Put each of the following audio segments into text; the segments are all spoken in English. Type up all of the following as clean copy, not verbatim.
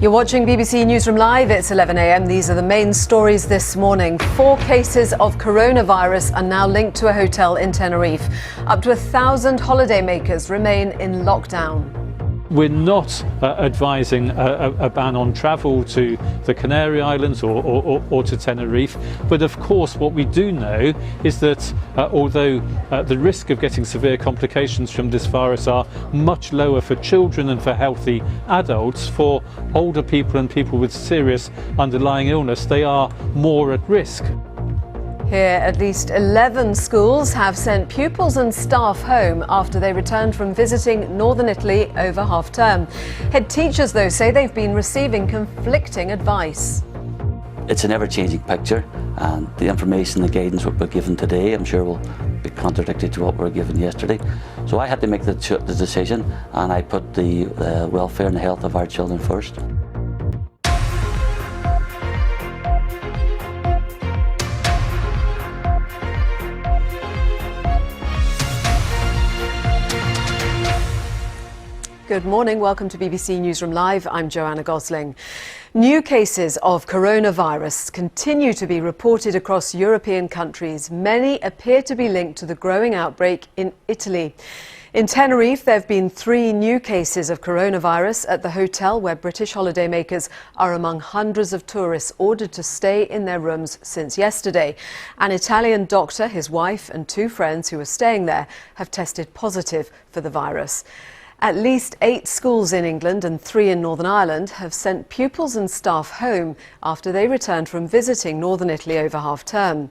You're watching BBC Newsroom Live. It's 11 a.m. These are the main stories this morning. 4 cases of coronavirus are now linked to a hotel in Tenerife. Up to 1,000 holidaymakers remain in lockdown. We're not advising a ban on travel to the Canary Islands or to Tenerife, but of course what we do know is that although the risk of getting severe complications from this virus are much lower for children and for healthy adults, for older people and people with serious underlying illness, they are more at risk. Here, at least 11 schools have sent pupils and staff home after they returned from visiting northern Italy over half-term. Head teachers, though, say they've been receiving conflicting advice. It's an ever-changing picture, and the information, the guidance we're given today, I'm sure will be contradictory to what we were given yesterday. So I had to make the decision, and I put the welfare and health of our children first. Good morning. Welcome to BBC Newsroom Live. I'm Joanna Gosling. New cases of coronavirus continue to be reported across European countries. Many appear to be linked to the growing outbreak in Italy. In Tenerife, there have been 3 new cases of coronavirus at the hotel where British holidaymakers are among hundreds of tourists ordered to stay in their rooms since yesterday. An Italian doctor, his wife and 2 friends who were staying there have tested positive for the virus. At least 8 schools in England and 3 in Northern Ireland have sent pupils and staff home after they returned from visiting northern Italy over half-term.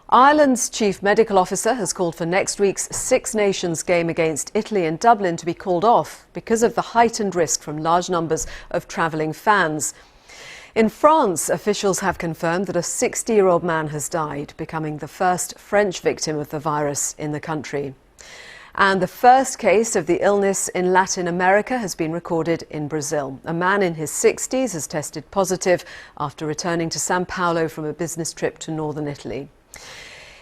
Ireland's chief medical officer has called for next week's Six Nations game against Italy in Dublin to be called off because of the heightened risk from large numbers of travelling fans. In France, officials have confirmed that a 60-year-old man has died, becoming the first French victim of the virus in the country. And the first case of the illness in Latin America has been recorded in Brazil. A man in his 60s has tested positive after returning to Sao Paulo from a business trip to northern Italy.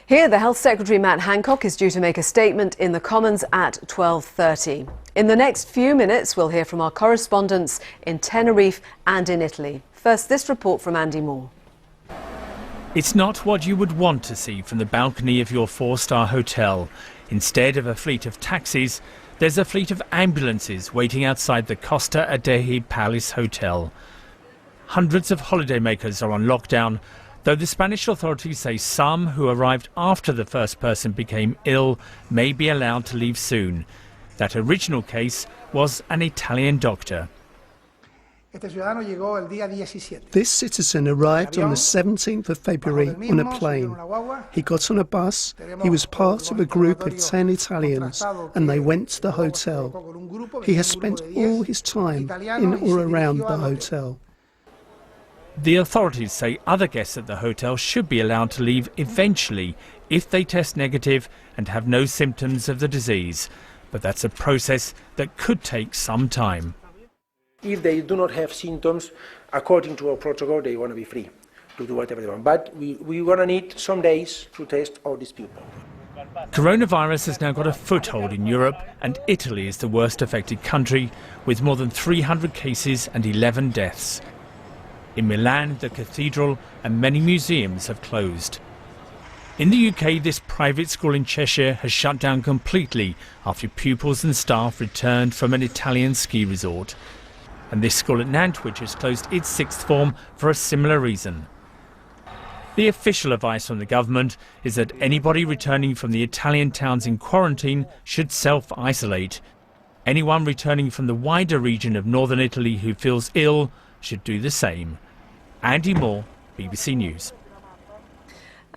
Here, the Health Secretary Matt Hancock is due to make a statement in the Commons at 12:30. In the next few minutes, we'll hear from our correspondents in Tenerife and in Italy. First, this report from Andy Moore. It's not what you would want to see from the balcony of your 4-star hotel. Instead of a fleet of taxis, there's a fleet of ambulances waiting outside the Costa Adeje Palace Hotel. Hundreds of holidaymakers are on lockdown, though the Spanish authorities say some who arrived after the first person became ill may be allowed to leave soon. That original case was an Italian doctor. This citizen arrived on the 17th of February on a plane. He got on a bus, he was part of a group of 10 Italians, and they went to the hotel. He has spent all his time in or around the hotel. The authorities say other guests at the hotel should be allowed to leave eventually if they test negative and have no symptoms of the disease. But that's a process that could take some time. If they do not have symptoms, according to our protocol, they want to be free to do whatever they want. But we're going to need some days to test all these people. Coronavirus has now got a foothold in Europe, and Italy is the worst affected country, with more than 300 cases and 11 deaths. In Milan, the cathedral and many museums have closed. In the UK, this private school in Cheshire has shut down completely after pupils and staff returned from an Italian ski resort. And this school at Nantwich has closed its 6th form for a similar reason. The official advice from the government is that anybody returning from the Italian towns in quarantine should self-isolate. Anyone returning from the wider region of northern Italy who feels ill should do the same. Andy Moore, BBC News.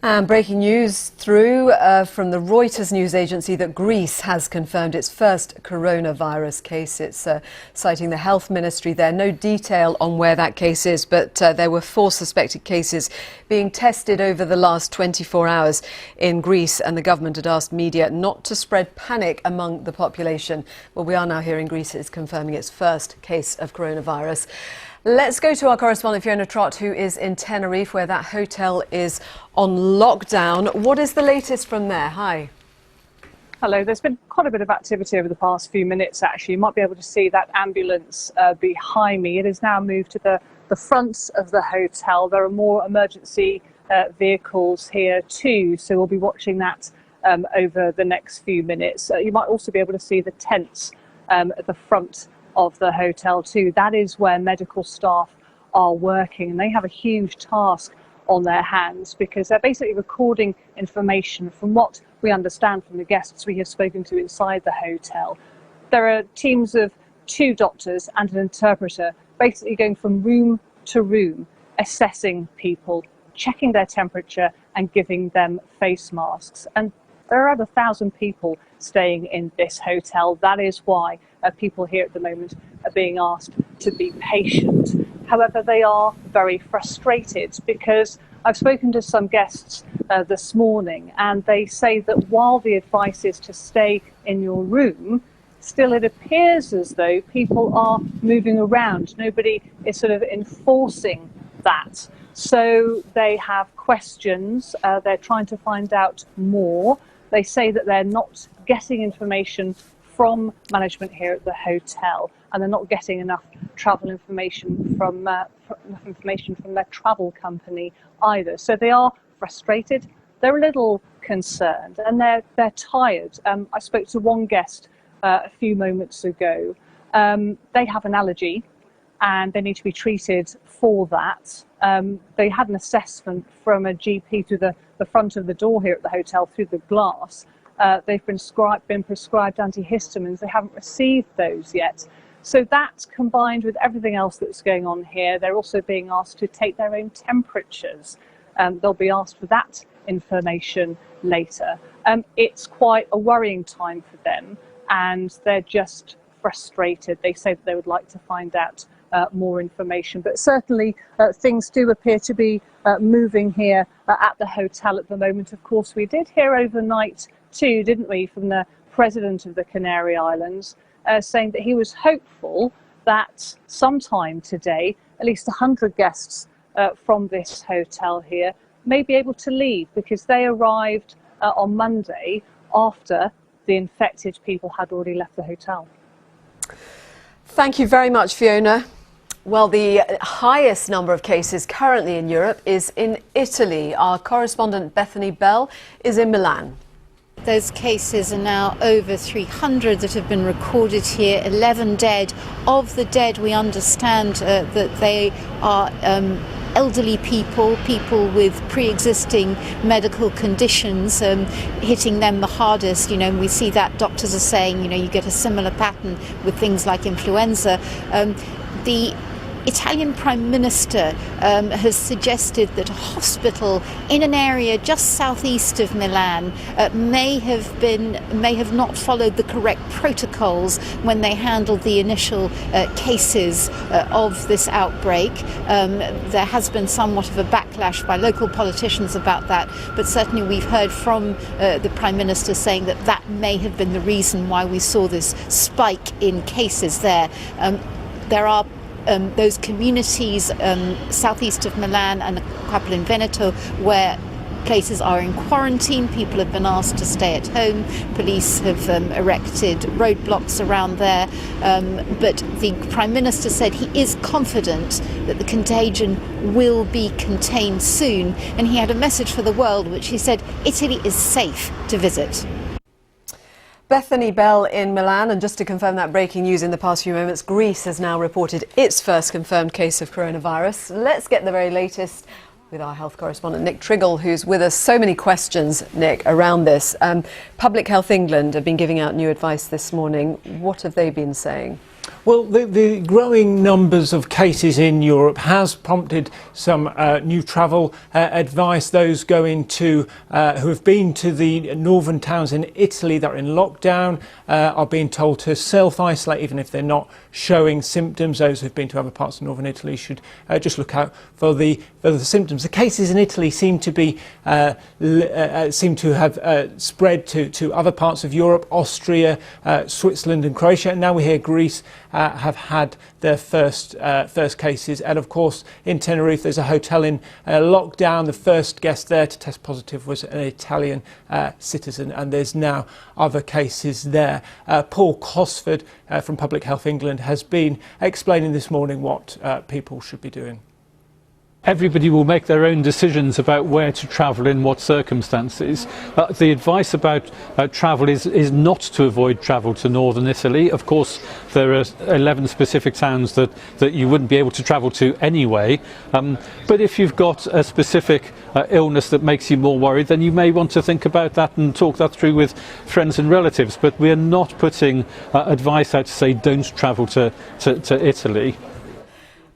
And breaking news through from the Reuters news agency that Greece has confirmed its first coronavirus case. It's citing the health ministry there. No detail on where that case is, but there were 4 suspected cases being tested over the last 24 hours in Greece, and the government had asked media not to spread panic among the population. Well, we are now hearing Greece is confirming its first case of coronavirus. Let's go to our correspondent Fiona Trott, who is in Tenerife, where that hotel is on lockdown. What is the latest from there? Hi. Hello, there's been quite a bit of activity over the past few minutes actually. You might be able to see that ambulance behind me. It has now moved to the front of the hotel. There are more emergency vehicles here too, so we'll be watching that over the next few minutes. You might also be able to see the tents at the front of the hotel too. That is where medical staff are working, and they have a huge task on their hands because they're basically recording information from what we understand from the guests we have spoken to inside the hotel. There are teams of 2 doctors and an interpreter basically going from room to room, assessing people, checking their temperature and giving them face masks. And there are about 1,000 people staying in this hotel. That is why people here at the moment are being asked to be patient. However, they are very frustrated because I've spoken to some guests this morning, and they say that while the advice is to stay in your room, still it appears as though people are moving around. Nobody is sort of enforcing that. So they have questions, they're trying to find out more. They say that they're not getting information from management here at the hotel, and they're not getting enough travel information from their travel company either. So they are frustrated, they're a little concerned, and they're tired. I spoke to one guest a few moments ago. They have an allergy and they need to be treated for that. They had an assessment from a GP through the front of the door here at the hotel through the glass. They've been prescribed antihistamines. They haven't received those yet. So that, combined with everything else that's going on here, they're also being asked to take their own temperatures. They'll be asked for that information later. It's quite a worrying time for them, and they're just frustrated. They say that they would like to find out more information, but certainly things do appear to be moving here at the hotel at the moment. Of course, we did hear overnight too, didn't we, from the president of the Canary Islands, saying that he was hopeful that sometime today at least 100 guests from this hotel here may be able to leave, because they arrived on Monday after the infected people had already left the hotel. Thank you very much, Fiona. Well, the highest number of cases currently in Europe is in Italy. Our correspondent Bethany Bell is in Milan. Those cases are now over 300 that have been recorded here, 11 dead. Of the dead, we understand that they are elderly people with pre-existing medical conditions, hitting them the hardest. We see that doctors are saying, you get a similar pattern with things like influenza. The Italian Prime Minister has suggested that a hospital in an area just southeast of Milan may have not followed the correct protocols when they handled the initial cases of this outbreak. There has been somewhat of a backlash by local politicians about that, but certainly we've heard from the Prime Minister saying that that may have been the reason why we saw this spike in cases there. There are those communities southeast of Milan and a couple in Veneto where places are in quarantine. People have been asked to stay at home. Police have erected roadblocks around there. But the Prime Minister said he is confident that the contagion will be contained soon. And he had a message for the world, which he said Italy is safe to visit. Bethany Bell in Milan, and just to confirm that breaking news in the past few moments, Greece has now reported its first confirmed case of coronavirus. Let's get the very latest with our health correspondent Nick Triggle, who's with us. So many questions, Nick, around this. Public Health England have been giving out new advice this morning. What have they been saying? Well, the growing numbers of cases in Europe has prompted some new travel advice. Those going to who have been to the northern towns in Italy that are in lockdown are being told to self-isolate even if they're not showing symptoms. Those who've been to other parts of northern Italy should just look out for the symptoms. The cases in Italy seem to have spread to other parts of Europe, Austria, Switzerland and Croatia. And now we hear Greece have had their first cases. And of course, in Tenerife, there's a hotel in lockdown. The first guest there to test positive was an Italian citizen, and there's now other cases there. Paul Cosford from Public Health England has been explaining this morning what people should be doing. Everybody will make their own decisions about where to travel in what circumstances. The advice about travel is not to avoid travel to northern Italy. Of course, there are 11 specific towns that you wouldn't be able to travel to anyway. But if you've got a specific illness that makes you more worried, then you may want to think about that and talk that through with friends and relatives. But we're not putting advice out to say don't travel to Italy.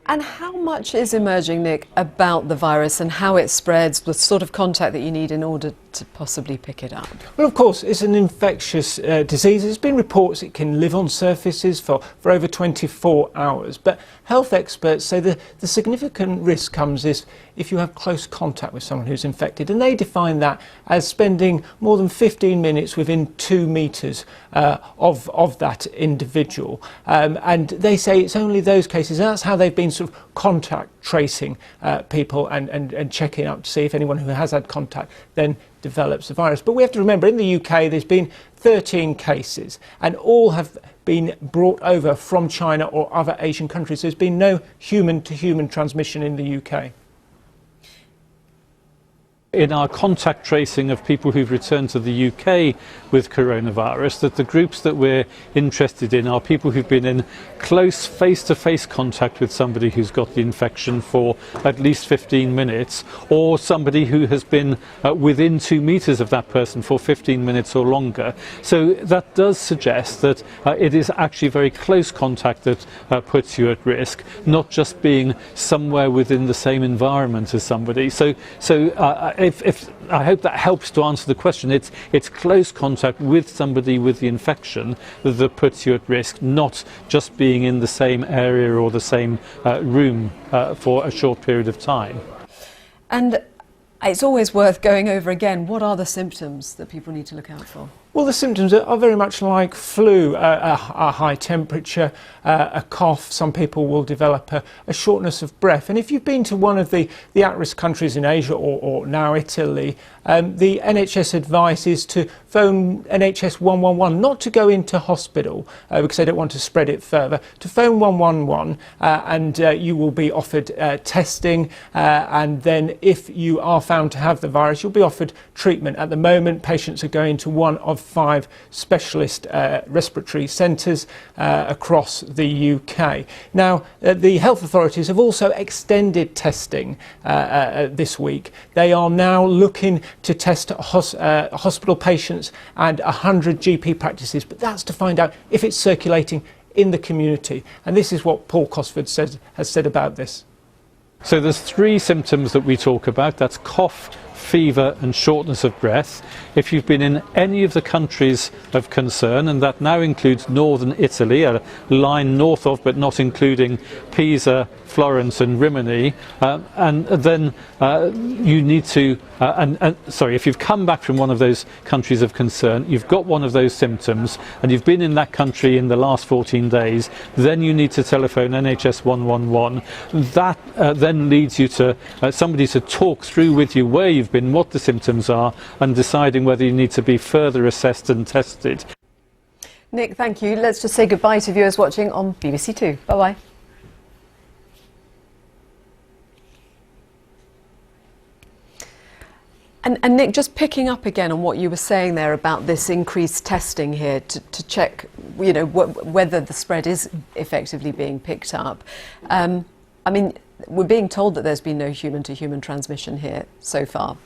And how much is emerging, Nick, about the virus and how it spreads, the sort of contact that you need in order to possibly pick it up? Well, of course, it's an infectious disease. There's been reports it can live on surfaces for over 24 hours. But health experts say the significant risk comes if you have close contact with someone who's infected. And they define that as spending more than 15 minutes within 2 metres of that individual. And they say it's only those cases, and that's how they've been sort of contact tracing people and checking out to see if anyone who has had contact then develops the virus. But we have to remember, in the UK, there's been 13 cases, and all have been brought over from China or other Asian countries. There's been no human-to-human transmission in the UK. In our contact tracing of people who've returned to the UK with coronavirus, that the groups that we're interested in are people who've been in close face-to-face contact with somebody who's got the infection for at least 15 minutes, or somebody who has been within 2 metres of that person for 15 minutes or longer. So that does suggest that it is actually very close contact that puts you at risk, not just being somewhere within the same environment as somebody. So if I hope that helps to answer the question. It's close contact with somebody with the infection that puts you at risk, not just being in the same area or the same room for a short period of time. And it's always worth going over again, what are the symptoms that people need to look out for? Well, the symptoms are very much like flu, a high temperature, a cough. Some people will develop a shortness of breath. And if you've been to one of the at-risk countries in Asia or now Italy, the NHS advice is to phone NHS 111, not to go into hospital because they don't want to spread it further, to phone 111 and you will be offered testing, and then if you are found to have the virus, you'll be offered treatment. At the moment, patients are going to one of 5 specialist respiratory centres across the UK. Now, the health authorities have also extended testing this week. They are now looking to test hospital patients and 100 GP practices, but that's to find out if it's circulating in the community. And this is what Paul Cosford has said about this. So there's 3 symptoms that we talk about. That's cough, fever and shortness of breath. If you've been in any of the countries of concern, and that now includes northern Italy, a line north of but not including Pisa, Florence and Rimini, and then you need to, if you've come back from one of those countries of concern, you've got one of those symptoms and you've been in that country in the last 14 days, then you need to telephone NHS 111. That then leads you to somebody to talk through with you where you've been, what the symptoms are, and deciding whether you need to be further assessed and tested. Nick, thank you. Let's just say goodbye to viewers watching on BBC Two. Bye-bye. And Nick, just picking up again on what you were saying there about this increased testing here to check, you know, whether the spread is effectively being picked up. I mean, we're being told that there's been no human-to-human transmission here so far,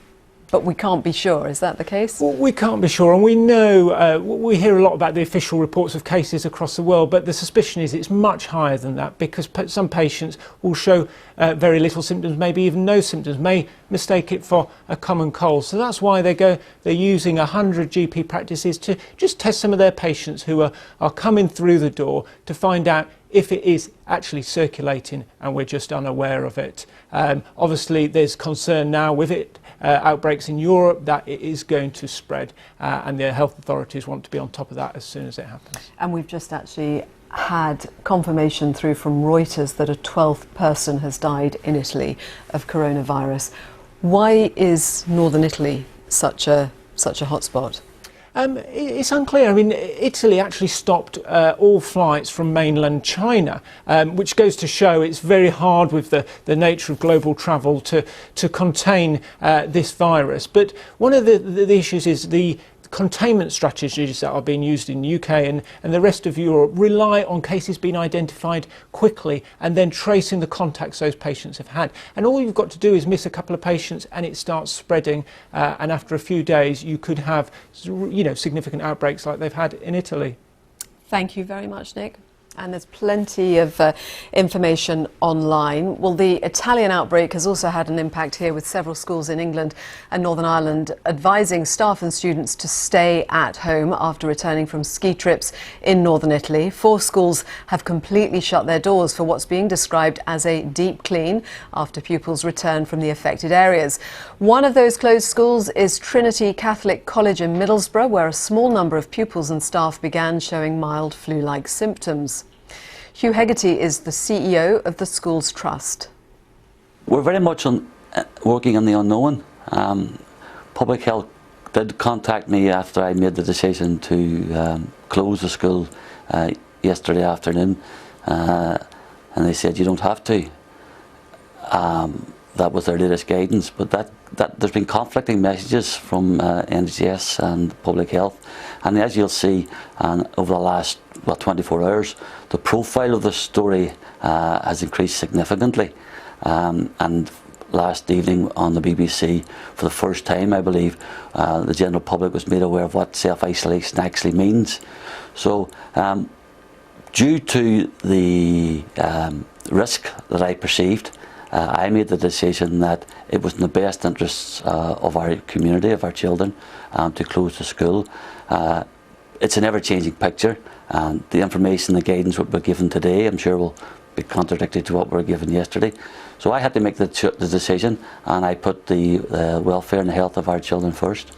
but we can't be sure. Is that the case? Well, we can't be sure, and we know, we hear a lot about the official reports of cases across the world, but the suspicion is it's much higher than that, because some patients will show very little symptoms, maybe even no symptoms, may mistake it for a common cold. So that's why they're using 100 GP practices to just test some of their patients who are coming through the door to find out if it is actually circulating and we're just unaware of it. Obviously, there's concern now with it. Outbreaks in Europe, that it is going to spread, and the health authorities want to be on top of that as soon as it happens. And we've just actually had confirmation through from Reuters that a 12th person has died in Italy of coronavirus. Why is northern Italy such a hotspot? It's unclear. I mean, Italy actually stopped all flights from mainland China, which goes to show it's very hard with the nature of global travel to contain this virus. But one of the issues is the containment strategies that are being used in the UK and the rest of Europe rely on cases being identified quickly and then tracing the contacts those patients have had. And all you've got to do is miss a couple of patients and it starts spreading, and after a few days you could have, significant outbreaks like they've had in Italy. Thank you very much, Nick. And there's plenty of information online. Well, the Italian outbreak has also had an impact here, with several schools in England and Northern Ireland advising staff and students to stay at home after returning from ski trips in northern Italy. 4 schools have completely shut their doors for what's being described as a deep clean after pupils return from the affected areas. One of those closed schools is Trinity Catholic College in Middlesbrough, where a small number of pupils and staff began showing mild flu-like symptoms. Hugh Hegarty is the CEO of the school's trust. We're very much working on the unknown. Public Health did contact me after I made the decision to close the school yesterday afternoon, and they said you don't have to. That was their latest guidance, but that there's been conflicting messages from NHS and Public Health, and as you'll see over the last 24 hours, the profile of the story has increased significantly. And last evening on the BBC, for the first time, I believe, the general public was made aware of what self-isolation actually means. So, due to the risk that I perceived, I made the decision that it was in the best interests of our community, of our children, to close the school. It's an ever-changing picture, and the information, the guidance we're given today, I'm sure will be contradicted to what we were given yesterday. So I had to make the decision, and I put the welfare and the health of our children first.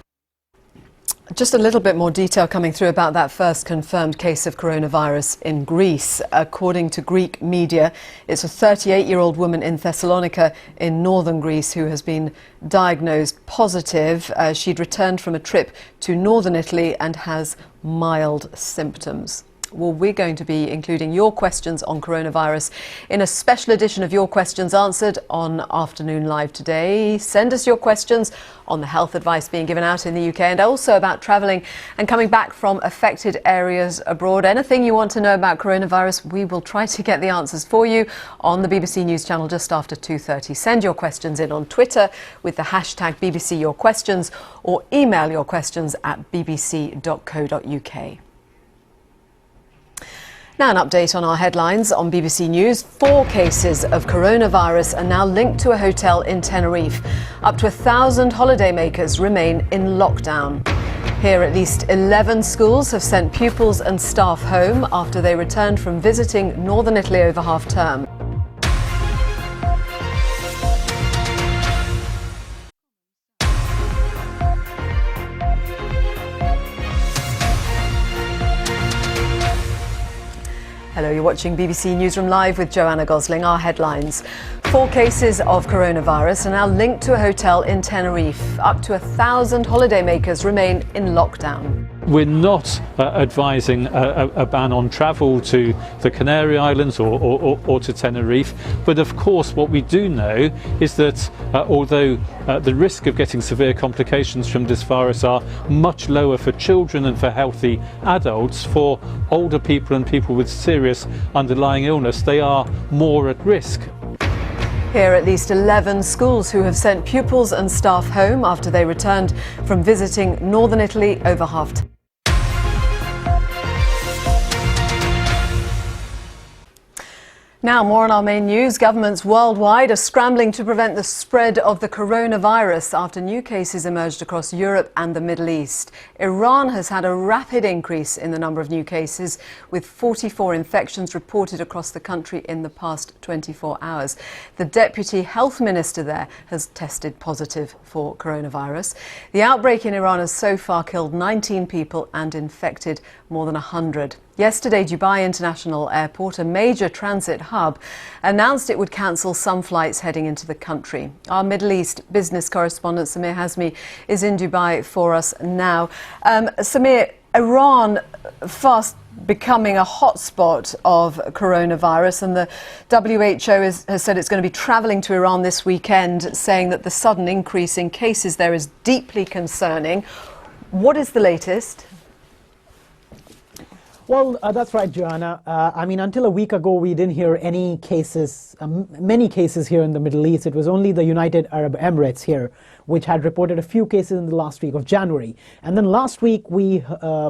Just a little bit more detail coming through about that first confirmed case of coronavirus in Greece. According to Greek media, it's a 38-year-old woman in Thessalonica in northern Greece who has been diagnosed positive. She'd returned from a trip to northern Italy and has mild symptoms. Well, we're going to be including your questions on coronavirus in a special edition of Your Questions Answered on Afternoon Live today. Send us your questions on the health advice being given out in the UK and also about travelling and coming back from affected areas abroad. Anything you want to know about coronavirus, we will try to get the answers for you on the BBC News channel just after 2:30. Send your questions in on Twitter with the hashtag BBC Your Questions, or email your questions at bbc.co.uk. Now an update on our headlines on BBC News. 4 cases of coronavirus are now linked to a hotel in Tenerife. Up to 1,000 holidaymakers remain in lockdown. Here, at least 11 schools have sent pupils and staff home after they returned from visiting northern Italy over half-term. Hello, you're watching BBC Newsroom Live with Joanna Gosling. Our headlines. 4 cases of coronavirus are now linked to a hotel in Tenerife. Up to 1,000 holidaymakers remain in lockdown. We're not advising a ban on travel to the Canary Islands or to Tenerife, but of course what we do know is that although the risk of getting severe complications from this virus are much lower for children and for healthy adults, for older people and people with serious underlying illness, they are more at risk. Here, at least 11 schools who have sent pupils and staff home after they returned from visiting northern Italy over half-term. Now, more on our main news. Governments worldwide are scrambling to prevent the spread of the coronavirus after new cases emerged across Europe and the Middle East. Iran has had a rapid increase in the number of new cases, with 44 infections reported across the country in the past 24 hours. The Deputy Health Minister there has tested positive for coronavirus. The outbreak in Iran has so far killed 19 people and infected more than 100. Yesterday, Dubai International Airport, a major transit hub, announced it would cancel some flights heading into the country. Our Middle East business correspondent Samir Hazmi is in Dubai for us now. Samir, Iran fast becoming a hotspot of coronavirus, and the WHO has said it's going to be travelling to Iran this weekend, saying that the sudden increase in cases there is deeply concerning. What is the latest? Well, that's right, Joanna. I mean, until a week ago, we didn't hear any cases, many cases here in the Middle East. It was only the United Arab Emirates here, which had reported a few cases in the last week of January. And then last week, we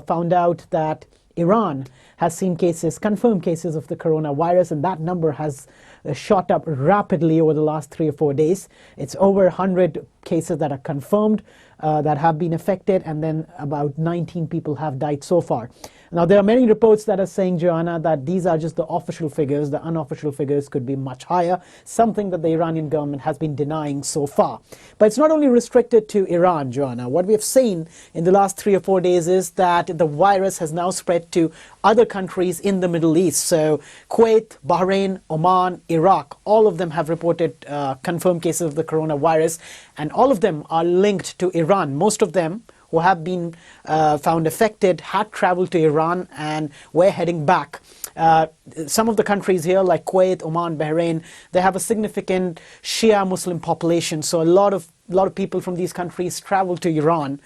found out that Iran has seen cases, confirmed cases of the coronavirus, and that number has shot up rapidly over the last 3 or 4 days. It's over 100 cases that are confirmed that have been affected, and then about 19 people have died so far. Now, there are many reports that are saying, Joanna, that these are just the official figures. The unofficial figures could be much higher, something that the Iranian government has been denying so far. But it's not only restricted to Iran, Joanna. What we have seen in the last 3 or 4 days is that the virus has now spread to other countries in the Middle East. So Kuwait, Bahrain, Oman, Iraq, all of them have reported confirmed cases of the coronavirus, and all of them are linked to Iran. Most of them who have been found affected had traveled to Iran and were heading back. Some of the countries here, like Kuwait, Oman, Bahrain, they have a significant Shia Muslim population. So a lot of people from these countries travel to Iran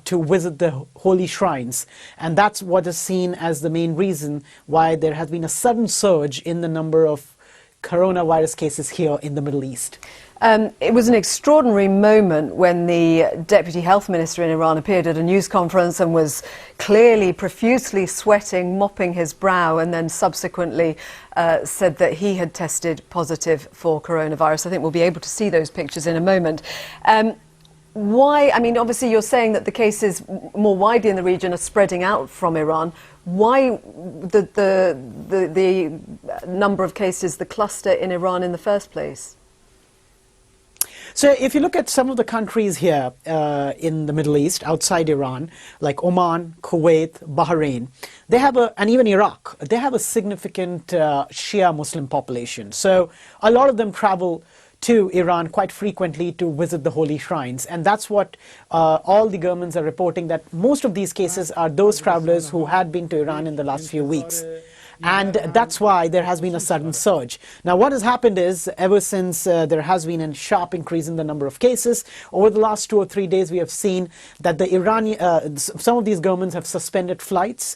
to visit the holy shrines. And that's what is seen as the main reason why there has been a sudden surge in the number of coronavirus cases here in the Middle East. It was an extraordinary moment when the Deputy Health Minister in Iran appeared at a news conference and was clearly profusely sweating, mopping his brow, and then subsequently said that he had tested positive for coronavirus. I think we'll be able to see those pictures in a moment. Why? I mean, obviously you're saying that the cases more widely in the region are spreading out from Iran. Why the number of cases, the cluster in Iran in the first place? So if you look at some of the countries here in the Middle East, outside Iran, like Oman, Kuwait, Bahrain, they have and even Iraq, they have a significant Shia Muslim population. So a lot of them travel to Iran quite frequently to visit the holy shrines. And that's what all the governments are reporting, that most of these cases are those travelers who had been to Iran in the last few weeks. And that's why there has been a sudden surge. Now, what has happened is, ever since there has been a sharp increase in the number of cases, over the last 2 or 3 days, we have seen that the Iranian, some of these governments have suspended flights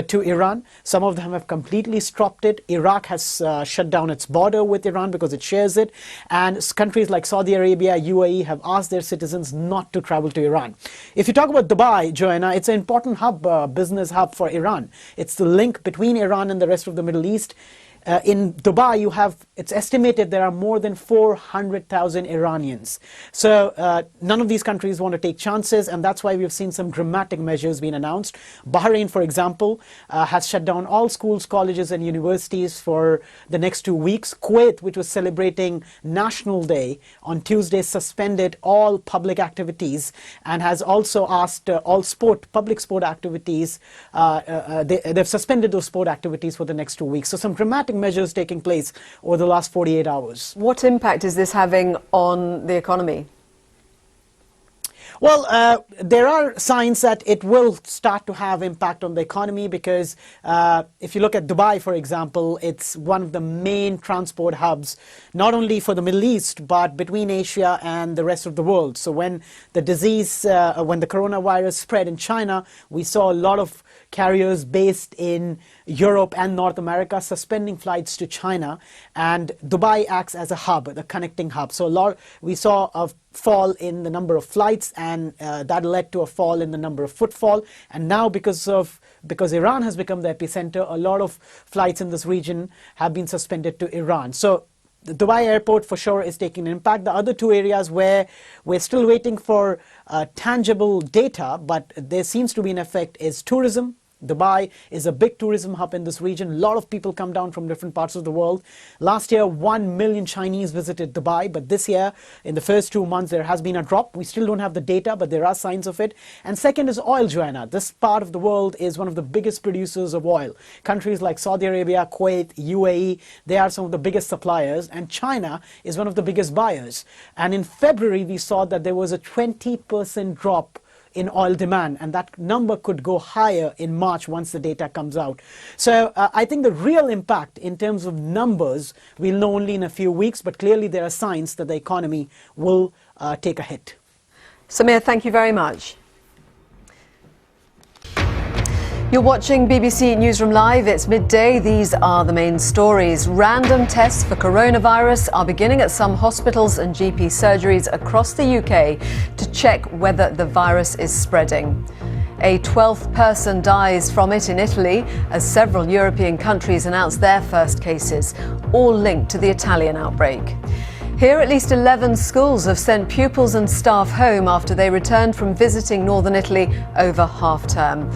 to Iran. Some of them have completely stopped it. Iraq has shut down its border with Iran because it shares it. And countries like Saudi Arabia, UAE have asked their citizens not to travel to Iran. If you talk about Dubai, Joanna, it's an important hub, business hub for Iran. It's the link between Iran and the rest of the Middle East. In Dubai, it's estimated there are more than 400,000 Iranians. So none of these countries want to take chances, and that's why we've seen some dramatic measures being announced. Bahrain, for example, has shut down all schools, colleges, and universities for the next 2 weeks. Kuwait, which was celebrating National Day on Tuesday, suspended all public activities and has also asked all public sport activities, they've suspended those sport activities for the next 2 weeks. So some dramatic measures taking place over the last 48 hours. What impact is this having on the economy? Well, there are signs that it will start to have impact on the economy because if you look at Dubai, for example, it's one of the main transport hubs, not only for the Middle East, but between Asia and the rest of the world. So when the when the coronavirus spread in China, we saw a lot of carriers based in Europe and North America suspending flights to China, and Dubai acts as a hub, the connecting hub. So we saw a fall in the number of flights, and that led to a fall in the number of footfall. And now because Iran has become the epicenter, a lot of flights in this region have been suspended to Iran. So the Dubai airport for sure is taking an impact. The other 2 areas where we're still waiting for tangible data, but there seems to be an effect, is tourism Dubai is a big tourism hub in this region. A lot of people come down from different parts of the world. Last year, 1 million Chinese visited Dubai, but this year, in the first 2 months, there has been a drop. We still don't have the data, but there are signs of it. And second is oil, Joanna. This part of the world is one of the biggest producers of oil. Countries like Saudi Arabia, Kuwait, UAE, they are some of the biggest suppliers, and China is one of the biggest buyers. And in February, we saw that there was a 20% drop in oil demand, and that number could go higher in March once the data comes out. So I think the real impact in terms of numbers we'll know only in a few weeks, but clearly there are signs that the economy will take a hit. Samir, thank you very much. You're watching BBC Newsroom Live. It's midday. These are the main stories. Random tests for coronavirus are beginning at some hospitals and GP surgeries across the UK to check whether the virus is spreading. A 12th person dies from it in Italy as several European countries announce their first cases, all linked to the Italian outbreak. Here, at least 11 schools have sent pupils and staff home after they returned from visiting northern Italy over half-term.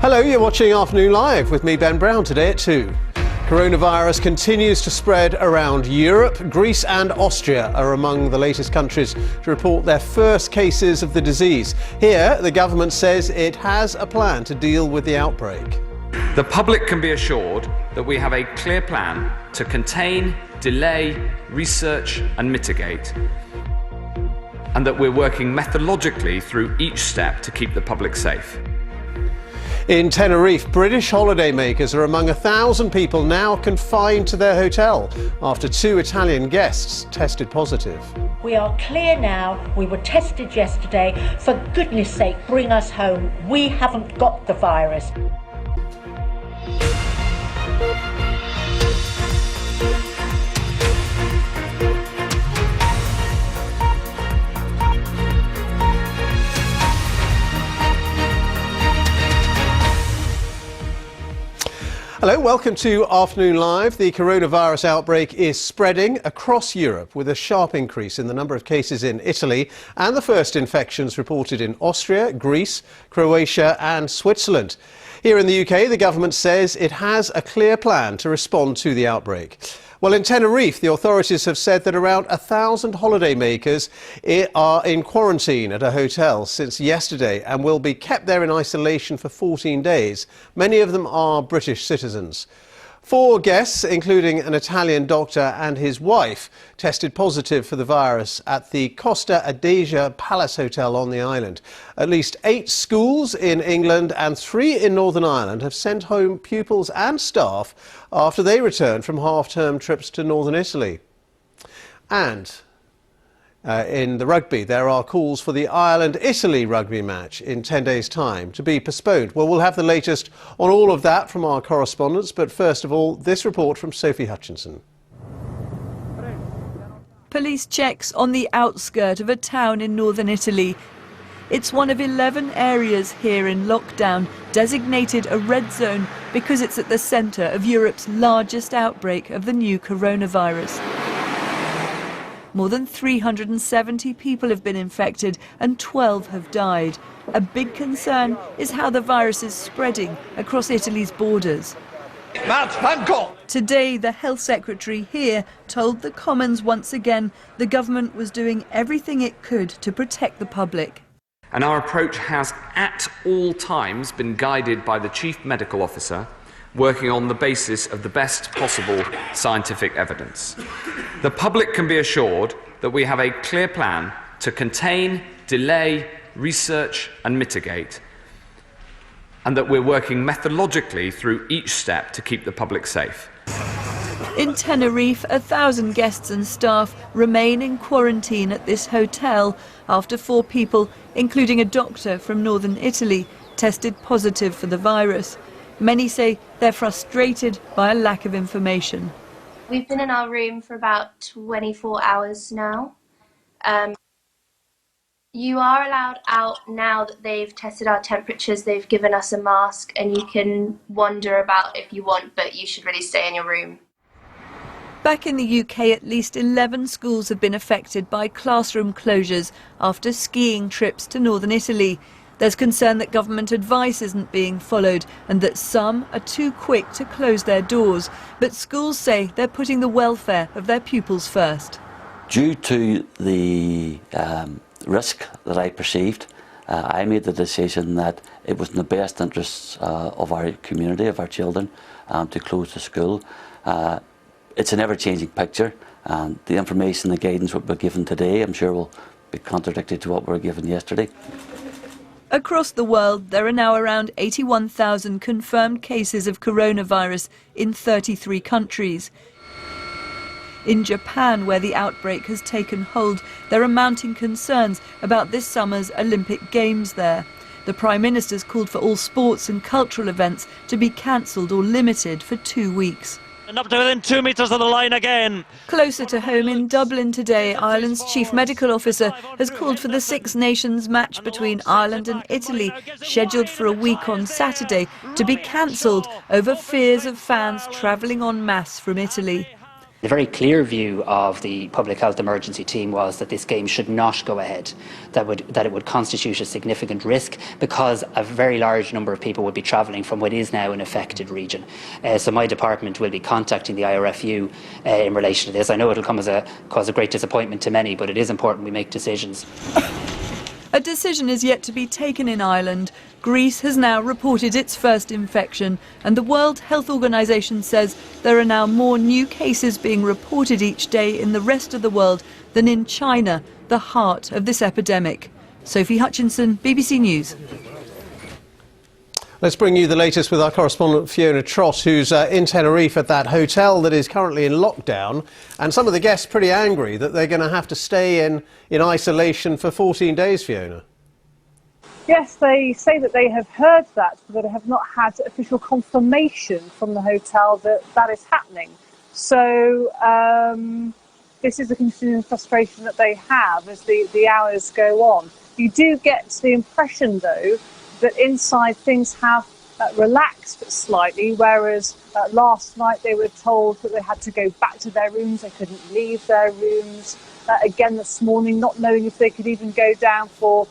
Hello, you're watching Afternoon Live with me, Ben Brown, today at 2. Coronavirus continues to spread around Europe. Greece and Austria are among the latest countries to report their first cases of the disease. Here, the government says it has a plan to deal with the outbreak. The public can be assured that we have a clear plan to contain, delay, research and mitigate, and that we're working methodologically through each step to keep the public safe. In Tenerife, British holidaymakers are among 1,000 people now confined to their hotel after 2 Italian guests tested positive. We are clear now. We were tested yesterday. For goodness sake, bring us home. We haven't got the virus. Hello, welcome to Afternoon Live. The coronavirus outbreak is spreading across Europe with a sharp increase in the number of cases in Italy and the first infections reported in Austria, Greece, Croatia and Switzerland. Here in the UK, the government says it has a clear plan to respond to the outbreak. Well, in Tenerife, the authorities have said that around 1,000 holidaymakers are in quarantine at a hotel since yesterday and will be kept there in isolation for 14 days. Many of them are British citizens. 4 guests, including an Italian doctor and his wife, tested positive for the virus at the Costa Adesia Palace Hotel on the island. At least 8 schools in England and 3 in Northern Ireland have sent home pupils and staff after they returned from half-term trips to northern Italy. And in the rugby, there are calls for the Ireland-Italy rugby match in 10 days' time to be postponed. Well, we'll have the latest on all of that from our correspondents, but first of all, this report from Sophie Hutchinson. Police checks on the outskirt of a town in northern Italy. It's one of 11 areas here in lockdown, designated a red zone because it's at the centre of Europe's largest outbreak of the new coronavirus. More than 370 people have been infected and 12 have died. A big concern is how the virus is spreading across Italy's borders. Today, the health secretary here told the Commons once again the government was doing everything it could to protect the public. And our approach has at all times been guided by the Chief Medical Officer, working on the basis of the best possible scientific evidence. The public can be assured that we have a clear plan to contain, delay, research and mitigate, and that we're working methodologically through each step to keep the public safe. In Tenerife, 1,000 guests and staff remain in quarantine at this hotel after 4 people, including a doctor from northern Italy, tested positive for the virus. Many say they're frustrated by a lack of information. We've been in our room for about 24 hours now. You are allowed out now that they've tested our temperatures, they've given us a mask, and you can wander about if you want, but you should really stay in your room. Back in the UK, at least 11 schools have been affected by classroom closures after skiing trips to northern Italy. There's concern that government advice isn't being followed and that some are too quick to close their doors. But schools say they're putting the welfare of their pupils first. Due to the risk that I perceived, I made the decision that it was in the best interests of our community, of our children, to close the school. It's an ever-changing picture, and the information, the guidance we're given today, I'm sure will be contradicted to what we were given yesterday. Across the world, there are now around 81,000 confirmed cases of coronavirus in 33 countries. In Japan, where the outbreak has taken hold, there are mounting concerns about this summer's Olympic Games there. The Prime Minister's called for all sports and cultural events to be cancelled or limited for 2 weeks. And up to within 2 metres of the line again. Closer to home in Dublin today, Ireland's Chief Medical Officer has called for the Six Nations match between Ireland and Italy, scheduled for a week on Saturday, to be cancelled over fears of fans travelling en masse from Italy. The very clear view of the public health emergency team was that this game should not go ahead, that it would constitute a significant risk because a very large number of people would be travelling from what is now an affected region. So my department will be contacting the IRFU in relation to this. I know it will cause a great disappointment to many, but it is important we make decisions. A decision is yet to be taken in Ireland. Greece has now reported its first infection, and the World Health Organization says there are now more new cases being reported each day in the rest of the world than in China, the heart of this epidemic. Sophie Hutchinson, BBC News. Let's bring you the latest with our correspondent Fiona Trott, who's in Tenerife at that hotel that is currently in lockdown. And some of the guests pretty angry that they're going to have to stay in isolation for 14 days, Fiona. Yes, they say that they have heard that, but they have not had official confirmation from the hotel that that is happening. So this is a continuing frustration that they have as the hours go on. You do get the impression, though, that inside things have relaxed slightly, whereas last night they were told that they had to go back to their rooms, they couldn't leave their rooms. Again this morning, not knowing if they could even go down for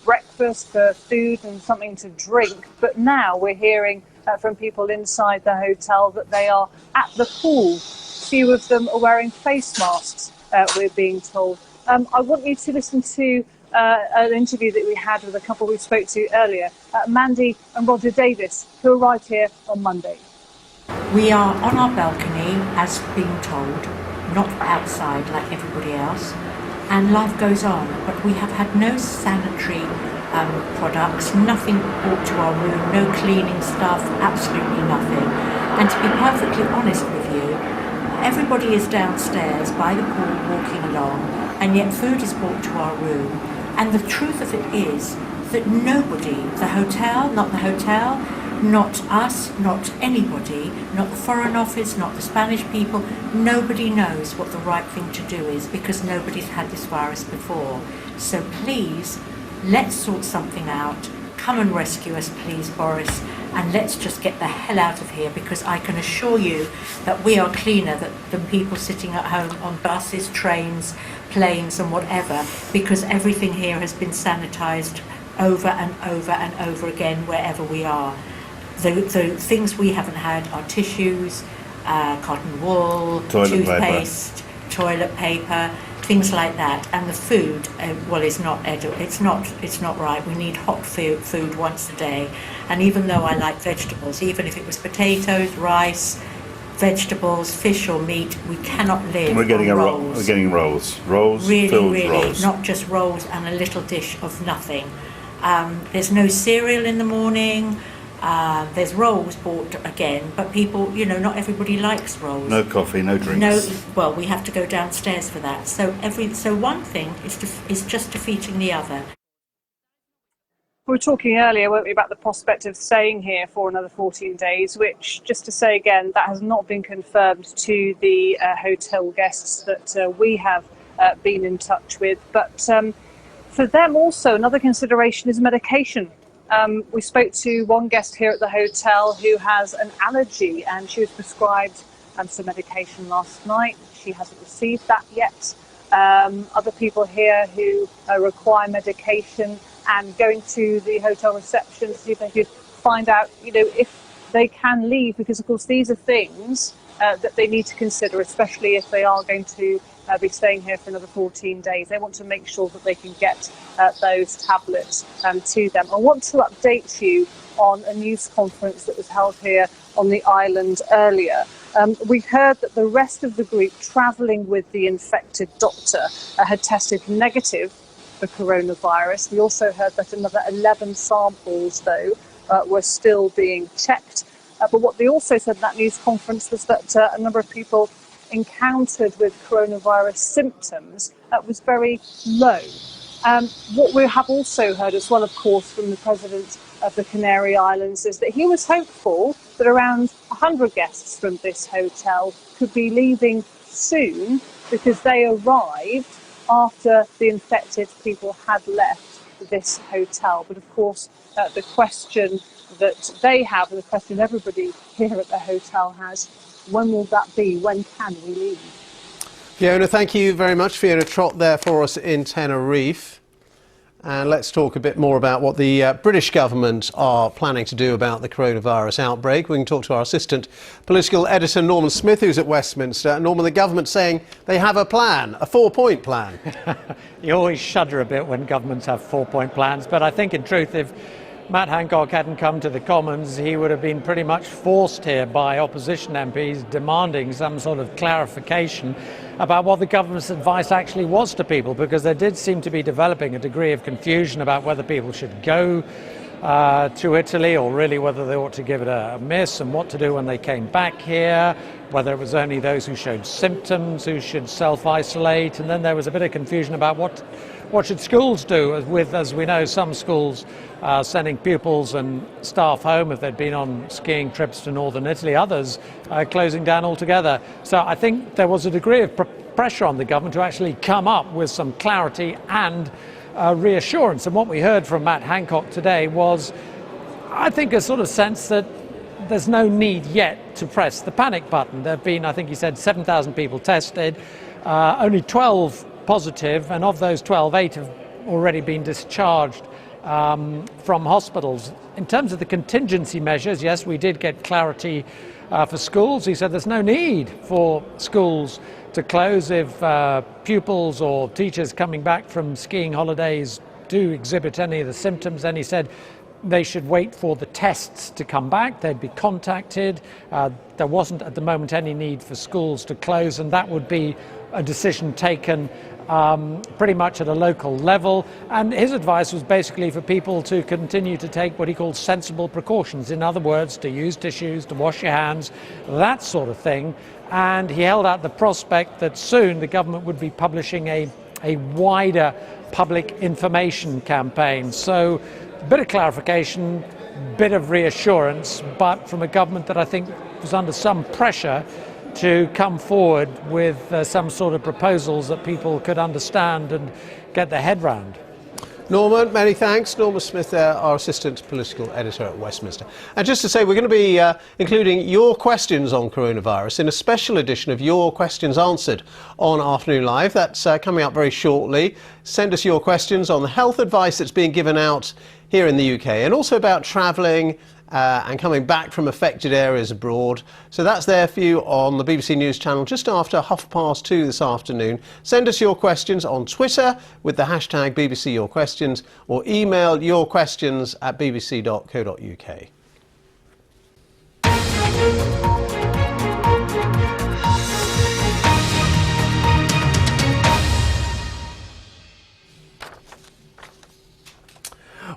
breakfast, for food and something to drink. But now we're hearing from people inside the hotel that they are at the pool. Few of them are wearing face masks, we're being told. I want you to listen to an interview that we had with a couple we spoke to earlier, Mandy and Roger Davis, who arrived here on Monday. We are on our balcony, as being told, not outside like everybody else, and life goes on, but we have had no sanitary products, nothing brought to our room, no cleaning stuff, absolutely nothing. And to be perfectly honest with you, everybody is downstairs by the pool walking along, and yet food is brought to our room. And the truth of it is that nobody, the hotel, not us, not anybody, not the Foreign Office, not the Spanish people, nobody knows what the right thing to do is because nobody's had this virus before. So please, let's sort something out. Come and rescue us, please, Boris, and let's just get the hell out of here, because I can assure you that we are cleaner than people sitting at home on buses, trains, planes and whatever, because everything here has been sanitised over and over and over again wherever we are. The things we haven't had are tissues, cotton wool, toothpaste, toilet paper, things like that. And the food, well, it's not right. We need hot food once a day. And even though I like vegetables, even if it was potatoes, rice, vegetables, fish or meat, we cannot live on rolls. We're getting rolls. Rolls, really, rolls. Not just rolls and a little dish of nothing. There's no cereal in the morning. There's rolls bought again, but people, not everybody likes rolls. No coffee, no drinks. Well, we have to go downstairs for that. So one thing is just defeating the other. We were talking earlier, weren't we, about the prospect of staying here for another 14 days, which, just to say again, that has not been confirmed to the hotel guests that we have been in touch with. But for them also, another consideration is medication. We spoke to one guest here at the hotel who has an allergy, and she was prescribed some medication last night. She hasn't received that yet. Other people here who require medication and going to the hotel reception to see if they could find out, if they can leave, because of course these are things that they need to consider, especially if they are going to be staying here for another 14 days. They want to make sure that they can get those tablets to them. I want to update you on a news conference that was held here on the island earlier. We heard that the rest of the group travelling with the infected doctor had tested negative for coronavirus. We also heard that another 11 samples, though, were still being checked. But what they also said in that news conference was that a number of people encountered with coronavirus symptoms was very low. What we have also heard as well, of course, from the President of the Canary Islands is that he was hopeful that around 100 guests from this hotel could be leaving soon, because they arrived after the infected people had left this hotel. But of course, the question that they have, and the question everybody here at the hotel has, when will that be? When can we leave? Fiona, thank you very much. Fiona Trott there for us in Tenerife. And let's talk a bit more about what the British government are planning to do about the coronavirus outbreak. We can talk to our assistant political editor, Norman Smith, who's at Westminster. Norman, the government's saying they have a plan, a 4-point plan. You always shudder a bit when governments have 4-point plans, but I think in truth, if Matt Hancock hadn't come to the Commons, he would have been pretty much forced here by opposition MPs demanding some sort of clarification about what the government's advice actually was to people, because there did seem to be developing a degree of confusion about whether people should go to Italy, or really whether they ought to give it a miss, and what to do when they came back here, whether it was only those who showed symptoms who should self-isolate, and then there was a bit of confusion about what should schools do, with, as we know, some schools sending pupils and staff home if they'd been on skiing trips to northern Italy, others closing down altogether. So I think there was a degree of pressure on the government to actually come up with some clarity and reassurance. And what we heard from Matt Hancock today was, I think, a sort of sense that there's no need yet to press the panic button. There have been, I think he said, 7,000 people tested, only 12 positive, and of those 12, 8 have already been discharged from hospitals. In terms of the contingency measures, yes, we did get clarity for schools. He said there's no need for schools to close if pupils or teachers coming back from skiing holidays do exhibit any of the symptoms. Then he said they should wait for the tests to come back. They'd be contacted. There wasn't at the moment any need for schools to close, and that would be a decision taken pretty much at a local level. And his advice was basically for people to continue to take what he called sensible precautions. In other words, to use tissues, to wash your hands, that sort of thing. And he held out the prospect that soon the government would be publishing a wider public information campaign. So a bit of clarification, bit of reassurance, but from a government that I think was under some pressure to come forward with some sort of proposals that people could understand and get their head round. Norman, many thanks. Norman Smith there, our assistant political editor at Westminster. And just to say, we're going to be including your questions on coronavirus in a special edition of Your Questions Answered on Afternoon Live. That's coming up very shortly. Send us your questions on the health advice that's being given out here in the UK, and also about travelling and coming back from affected areas abroad. So that's there for you on the BBC News channel just after 2:30 this afternoon. Send us your questions on Twitter with the hashtag BBC Your Questions, or email yourquestions@bbc.co.uk.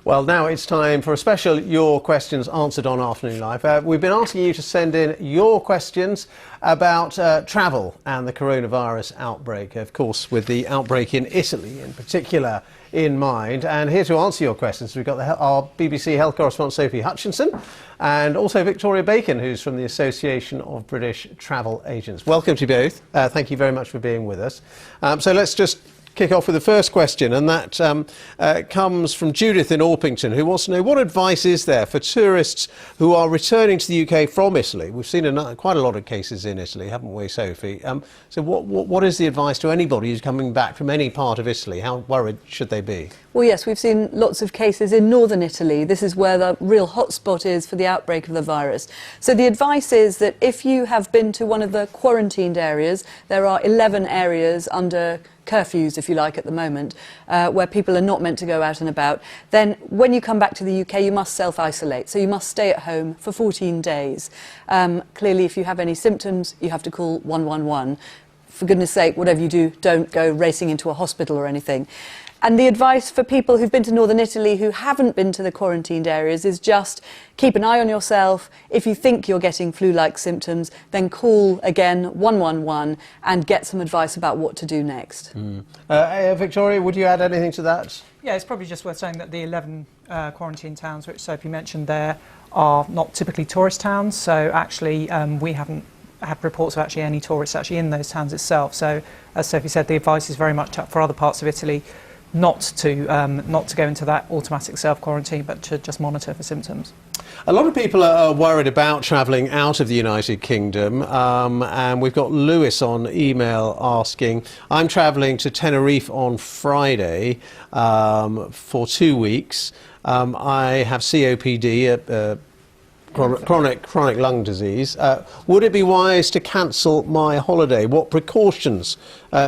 Well, now it's time for a special Your Questions Answered on Afternoon Live. We've been asking you to send in your questions about travel and the coronavirus outbreak, of course, with the outbreak in Italy in particular in mind. And here to answer your questions, we've got our BBC Health correspondent Sophie Hutchinson, and also Victoria Bacon, who's from the Association of British Travel Agents. Welcome to you both. Thank you very much for being with us. So let's just kick off with the first question, and that comes from Judith in Orpington, who wants to know what advice is there for tourists who are returning to the UK from Italy. We've seen quite a lot of cases in Italy, haven't we, Sophie? So what is the advice to anybody who's coming back from any part of Italy? How worried should they be? Well, yes, we've seen lots of cases in northern Italy. This is where the real hotspot is for the outbreak of the virus. So the advice is that if you have been to one of the quarantined areas, there are 11 areas under curfews, if you like, at the moment, where people are not meant to go out and about, then when you come back to the UK, you must self-isolate. So you must stay at home for 14 days. Clearly, if you have any symptoms, you have to call 111. For goodness sake, whatever you do, don't go racing into a hospital or anything. And the advice for people who've been to northern Italy who haven't been to the quarantined areas is just keep an eye on yourself. If you think you're getting flu-like symptoms, then call again 111 and get some advice about what to do next. Victoria, would you add anything to that? Yeah, it's probably just worth saying that the 11 quarantine towns, which Sophie mentioned there, are not typically tourist towns. So actually, we haven't had reports of actually any tourists actually in those towns itself. So as Sophie said, the advice is very much for other parts of Italy not to go into that automatic self-quarantine, but to just monitor for symptoms. A lot of people are worried about travelling out of the United Kingdom, and we've got Lewis on email asking, I'm travelling to Tenerife on Friday for 2 weeks. I have COPD, chronic lung disease. Would it be wise to cancel my holiday? What precautions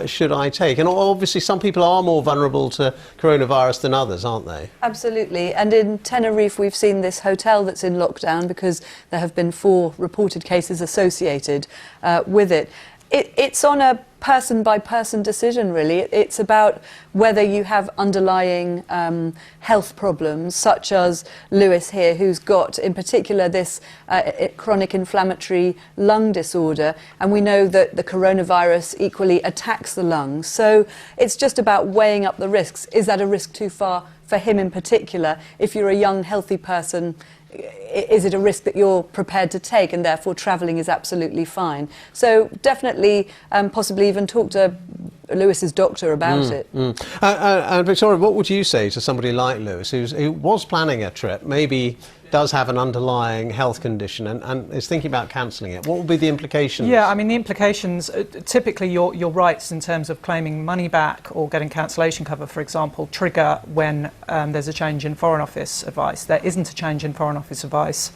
should I take? And obviously some people are more vulnerable to coronavirus than others, aren't they? Absolutely. And in Tenerife, we've seen this hotel that's in lockdown because there have been 4 reported cases associated with it. It's on a person-by-person decision, really. It's about whether you have underlying health problems, such as Lewis here, who's got, in particular, this chronic inflammatory lung disorder, and we know that the coronavirus equally attacks the lungs. So it's just about weighing up the risks. Is that a risk too far for him in particular? If you're a young, healthy person, is it a risk that you're prepared to take, and therefore travelling is absolutely fine? So definitely, possibly even talk to Lewis's doctor about it. And Victoria, what would you say to somebody like Lewis who was planning a trip, maybe does have an underlying health condition and is thinking about cancelling it? What would be the implications? Yeah, I mean, the implications, typically your rights in terms of claiming money back or getting cancellation cover, for example, trigger when there's a change in Foreign Office advice. There isn't a change in Foreign Office advice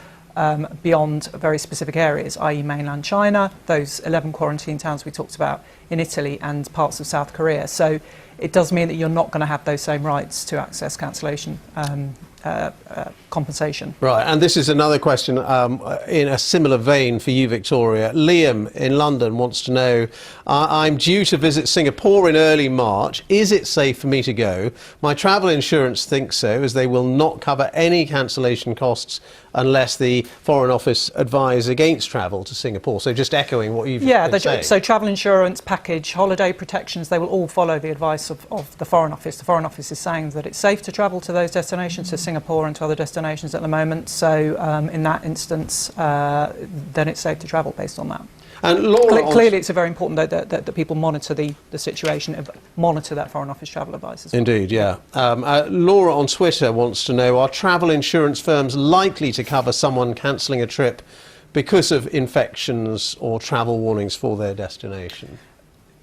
beyond very specific areas, i.e. mainland China, those 11 quarantine towns we talked about in Italy and parts of South Korea. So it does mean that you're not going to have those same rights to access cancellation compensation. Right, and this is another question in a similar vein for you, Victoria. Liam in London wants to know, I'm due to visit Singapore in early March. Is it safe for me to go? My travel insurance thinks so, as they will not cover any cancellation costs unless the Foreign Office advise against travel to Singapore. So just echoing what you've been saying. So travel insurance, package, holiday protections, they will all follow the advice of the Foreign Office. The Foreign Office is saying that it's safe to travel to those destinations, to Singapore and to other destinations at the moment. So in that instance, then it's safe to travel based on that. And Laura, clearly, it's very important that people monitor the situation, monitor that Foreign Office travel advice as well. Indeed, yeah. Laura on Twitter wants to know, are travel insurance firms likely to cover someone cancelling a trip because of infections or travel warnings for their destination?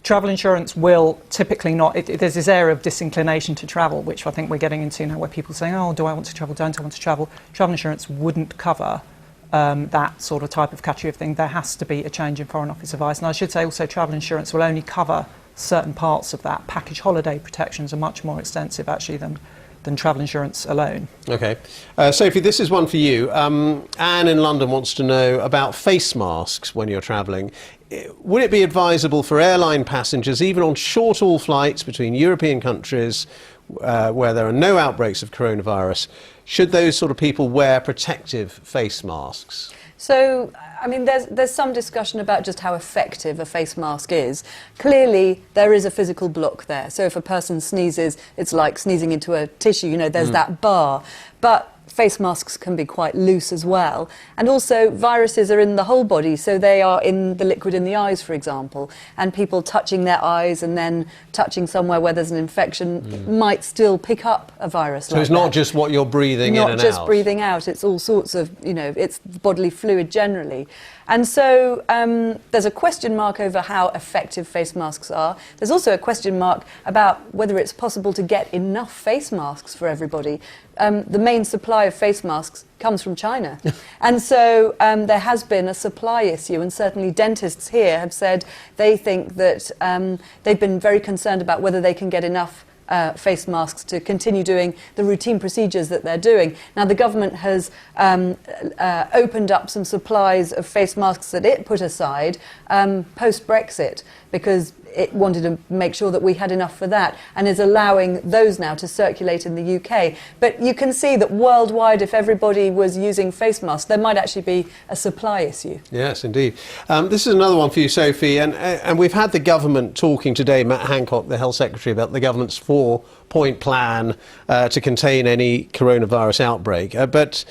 Travel insurance will typically not. There's this area of disinclination to travel, which I think we're getting into now, where people are saying, oh, do I want to travel, don't I want to travel? Travel insurance wouldn't cover that sort of type of category of thing. There has to be a change in Foreign Office advice. And I should say also travel insurance will only cover certain parts of that. Package holiday protections are much more extensive actually than travel insurance alone. Okay. Sophie, this is one for you. Anne in London wants to know about face masks when you're travelling. Would it be advisable for airline passengers, even on short-haul flights between European countries where there are no outbreaks of coronavirus, should those sort of people wear protective face masks? So, I mean, there's some discussion about just how effective a face mask is. Clearly, there is a physical block there. So if a person sneezes, it's like sneezing into a tissue, you know, there's that bar. But face masks can be quite loose as well. And also viruses are in the whole body, so they are in the liquid in the eyes, for example, and people touching their eyes and then touching somewhere where there's an infection might still pick up a virus. So it's not just what you're breathing in and out. Not just breathing out, it's all sorts of, it's bodily fluid generally. And so there's a question mark over how effective face masks are. There's also a question mark about whether it's possible to get enough face masks for everybody. The main supply of face masks comes from China. And so there has been a supply issue, and certainly dentists here have said they think that they've been very concerned about whether they can get enough face masks to continue doing the routine procedures that they're doing. Now, the government has opened up some supplies of face masks that it put aside post-Brexit, because it wanted to make sure that we had enough for that, and is allowing those now to circulate in the UK. But you can see that worldwide, if everybody was using face masks, there might actually be a supply issue. Yes, indeed. This is another one for you, Sophie, and we've had the government talking today, Matt Hancock, the Health Secretary, about the government's 4-point plan to contain any coronavirus outbreak. But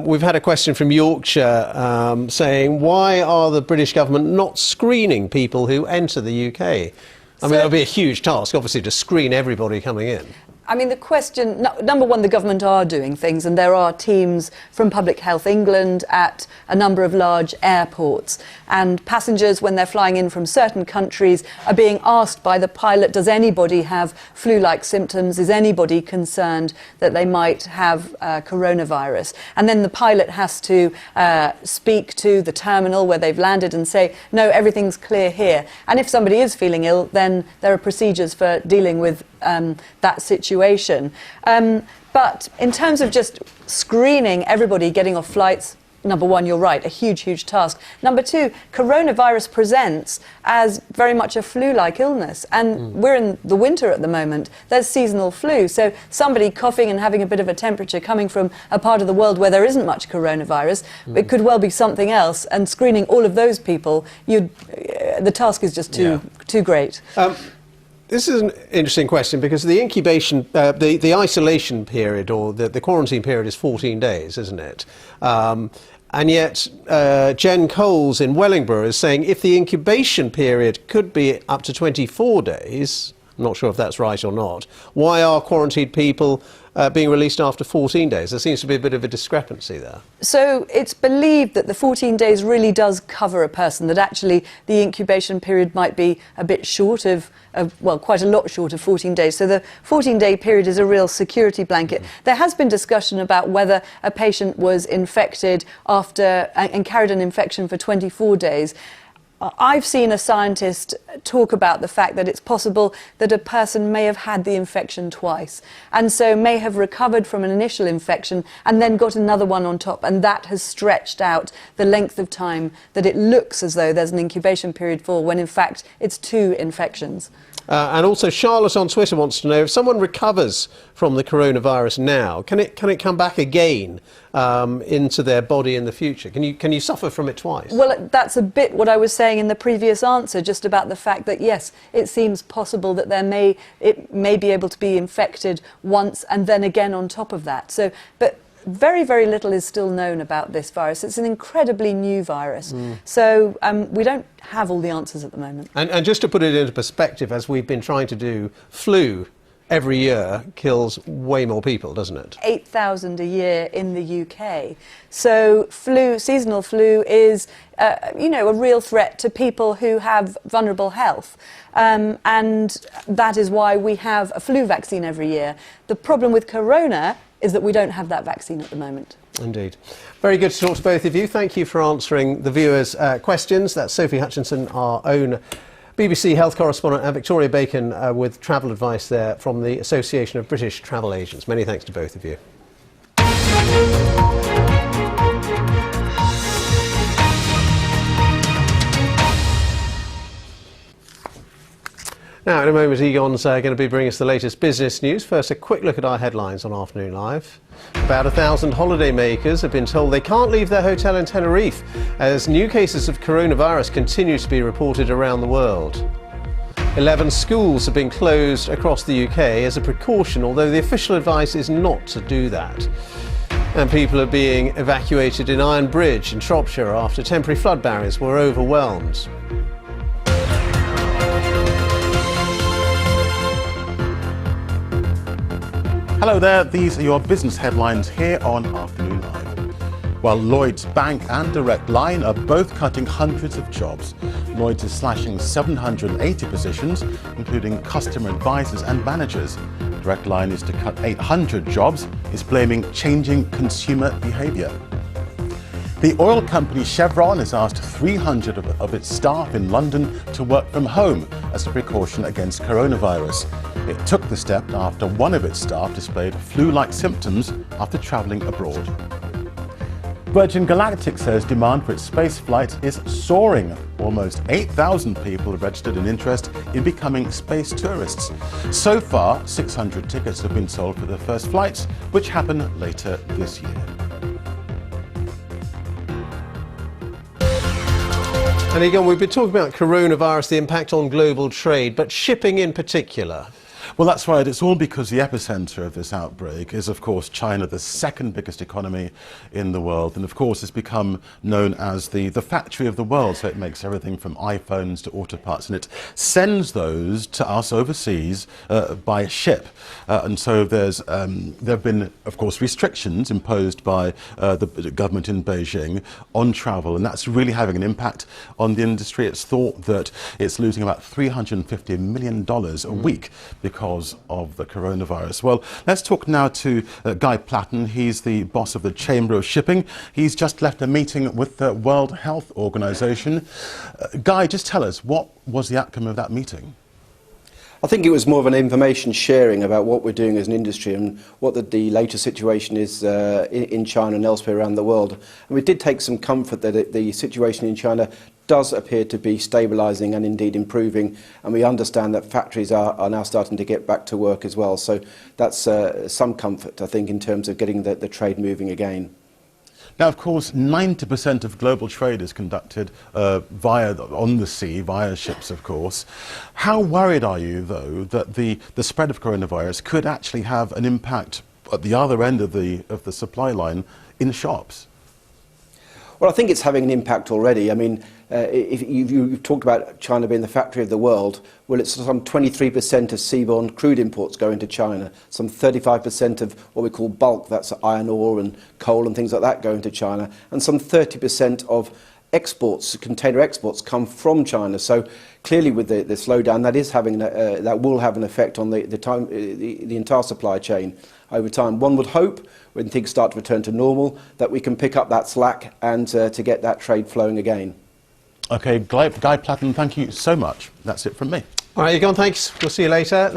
we've had a question from Yorkshire saying, why are the British government not screening people who enter the UK? I mean, it'll be a huge task, obviously, to screen everybody coming in. I mean, the question, number one, the government are doing things, and there are teams from Public Health England at a number of large airports. And passengers, when they're flying in from certain countries, are being asked by the pilot, does anybody have flu-like symptoms? Is anybody concerned that they might have coronavirus? And then the pilot has to speak to the terminal where they've landed and say, no, everything's clear here. And if somebody is feeling ill, then there are procedures for dealing with that situation. But in terms of just screening everybody getting off flights, number one, you're right, a huge, huge task. Number two, coronavirus presents as very much a flu-like illness. And we're in the winter at the moment. There's seasonal flu. So somebody coughing and having a bit of a temperature coming from a part of the world where there isn't much coronavirus, it could well be something else. And screening all of those people, the task is just too great. This is an interesting question, because the incubation, the isolation period, or the quarantine period, is 14 days, isn't it? And yet Jen Coles in Wellingborough is saying if the incubation period could be up to 24 days, I'm not sure if that's right or not, why are quarantined people being released after 14 days? There seems to be a bit of a discrepancy there. So it's believed that the 14 days really does cover a person, that actually the incubation period might be a bit short of well, quite a lot short of 14 days. So the 14-day period is a real security blanket. There has been discussion about whether a patient was infected after and carried an infection for 24 days. I've seen a scientist talk about the fact that it's possible that a person may have had the infection twice, and so may have recovered from an initial infection and then got another one on top, and that has stretched out the length of time that it looks as though there's an incubation period for, when in fact it's 2 infections. And also Charlotte on Twitter wants to know, if someone recovers from the coronavirus now, can it come back again into their body in the future? Can you suffer from it twice? Well, that's a bit what I was saying in the previous answer, just about the fact that yes, it seems possible that it may be able to be infected once and then again on top of that. So, but very, very little is still known about this virus. It's an incredibly new virus. So we don't have all the answers at the moment. And just to put it into perspective, as we've been trying to do, flu every year kills way more people, doesn't it? 8,000 a year in the UK. So seasonal flu is, a real threat to people who have vulnerable health. And that is why we have a flu vaccine every year. The problem with corona is that we don't have that vaccine at the moment. Indeed. Very good to talk to both of you. Thank you for answering the viewers' questions. That's Sophie Hutchinson, our own BBC health correspondent, and Victoria Bacon with travel advice there from the Association of British Travel Agents. Many thanks to both of you. Now, in a moment, Egon's going to be bringing us the latest business news. First, a quick look at our headlines on Afternoon Live. About 1,000 holidaymakers have been told they can't leave their hotel in Tenerife as new cases of coronavirus continue to be reported around the world. 11 schools have been closed across the UK as a precaution, although the official advice is not to do that. And people are being evacuated in Iron Bridge in Shropshire after temporary flood barriers were overwhelmed. Hello there, these are your business headlines here on Afternoon Live. While Lloyds Bank and Direct Line are both cutting hundreds of jobs, Lloyds is slashing 780 positions, including customer advisors and managers. Direct Line is to cut 800 jobs, is blaming changing consumer behaviour. The oil company Chevron has asked 300 of its staff in London to work from home as a precaution against coronavirus. It took the step after one of its staff displayed flu-like symptoms after travelling abroad. Virgin Galactic says demand for its space flights is soaring. Almost 8,000 people have registered an interest in becoming space tourists. So far, 600 tickets have been sold for the first flights, which happen later this year. And again, we've been talking about coronavirus, the impact on global trade, but shipping in particular. Well, that's right. It's all because the epicenter of this outbreak is, of course, China, the second biggest economy in the world. And, of course, it's become known as the factory of the world. So it makes everything from iPhones to auto parts. And it sends those to us overseas by ship. And so there have been, of course, restrictions imposed by the government in Beijing on travel. And that's really having an impact on the industry. It's thought that it's losing about $350 million a week because of the coronavirus. Well, let's talk now to Guy Platten. He's the boss of the Chamber of Shipping. He's just left a meeting with the World Health Organization. Guy, just tell us, what was the outcome of that meeting? I think it was more of an information sharing about what we're doing as an industry and what the latest situation is in China and elsewhere around the world. And we did take some comfort that the situation in China does appear to be stabilising and indeed improving, and we understand that factories are now starting to get back to work as well. So that's some comfort, I think, in terms of getting the trade moving again. Now, of course, 90% of global trade is conducted on the sea, via ships, of course. How worried are you, though, that the spread of coronavirus could actually have an impact at the other end of the supply line in shops? Well, I think it's having an impact already. I mean, if you've talked about China being the factory of the world. Well, it's some 23% of seaborne crude imports go into China. Some 35% of what we call bulk, that's iron ore and coal and things like that, go into China. And some 30% of exports, container exports, come from China. So clearly, with the slowdown, that is having that will have an effect on the entire supply chain over time. One would hope, when things start to return to normal, that we can pick up that slack and to get that trade flowing again. Okay, Guy Platten, thank you so much. That's it from me. All right, Egon, thanks. We'll see you later.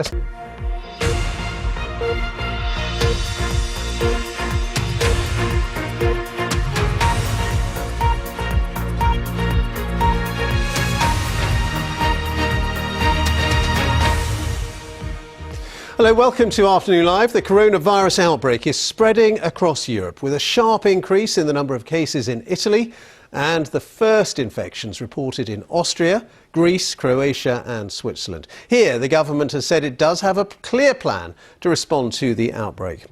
Hello, welcome to Afternoon Live. The coronavirus outbreak is spreading across Europe with a sharp increase in the number of cases in Italy and the first infections reported in Austria, Greece, Croatia and Switzerland. Here, the government has said it does have a clear plan to respond to the outbreak.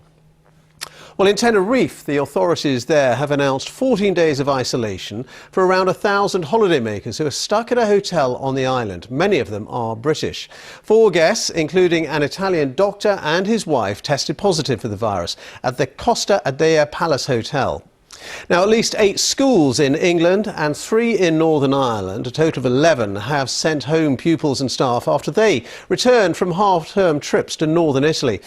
Well, in Tenerife, the authorities there have announced 14 days of isolation for around 1,000 holidaymakers who are stuck at a hotel on the island. Many of them are British. 4 guests, including an Italian doctor and his wife, tested positive for the virus at the Costa Adea Palace Hotel. Now, at least 8 schools in England and 3 in Northern Ireland, a total of 11, have sent home pupils and staff after they returned from half-term trips to northern Italy.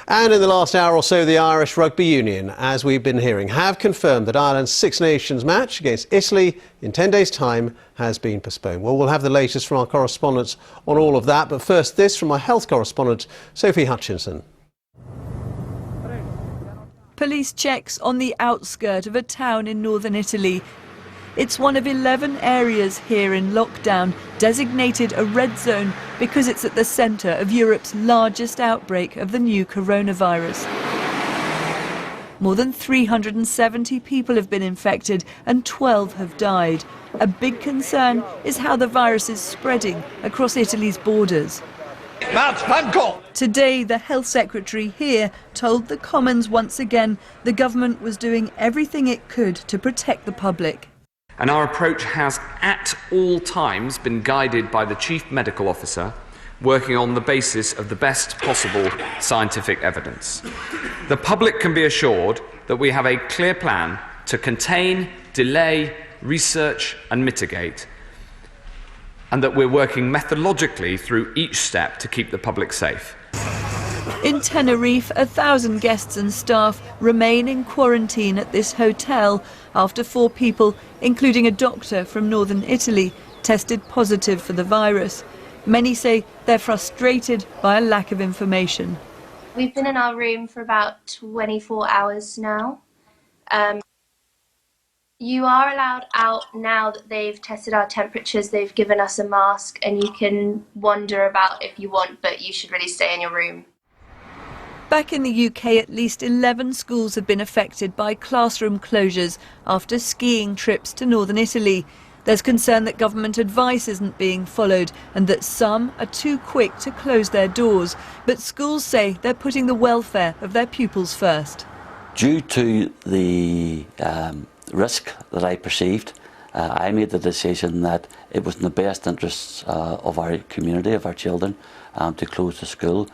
And in the last hour or so, the Irish Rugby Union, as we've been hearing, have confirmed that Ireland's Six Nations match against Italy in 10 days' time has been postponed. Well, we'll have the latest from our correspondents on all of that. But first, this from our health correspondent, Sophie Hutchinson. Police checks on the outskirts of a town in northern Italy. It's one of 11 areas here in lockdown, designated a red zone because it's at the centre of Europe's largest outbreak of the new coronavirus. More than 370 people have been infected and 12 have died. A big concern is how the virus is spreading across Italy's borders. Matt Hancock. Today, the Health Secretary here told the Commons once again the government was doing everything it could to protect the public. And our approach has at all times been guided by the Chief Medical Officer, working on the basis of the best possible scientific evidence. The public can be assured that we have a clear plan to contain, delay, research and mitigate, and that we're working methodologically through each step to keep the public safe. In Tenerife, 1,000 guests and staff remain in quarantine at this hotel after 4 people, including a doctor from northern Italy, tested positive for the virus. Many say they're frustrated by a lack of information. We've been in our room for about 24 hours now. You are allowed out now that they've tested our temperatures, they've given us a mask, and you can wander about if you want, but you should really stay in your room. Back in the UK, at least 11 schools have been affected by classroom closures after skiing trips to northern Italy. There's concern that government advice isn't being followed and that some are too quick to close their doors. But schools say they're putting the welfare of their pupils first. Due to the risk that I perceived, I made the decision that it was in the best interests of our community, of our children, to close the school.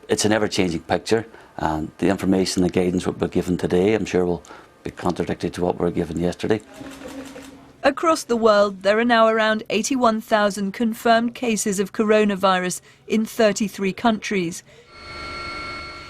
It's an ever-changing picture, and the information, the guidance we're given today, I'm sure will be contradictory to what we were given yesterday. Across the world, there are now around 81,000 confirmed cases of coronavirus in 33 countries.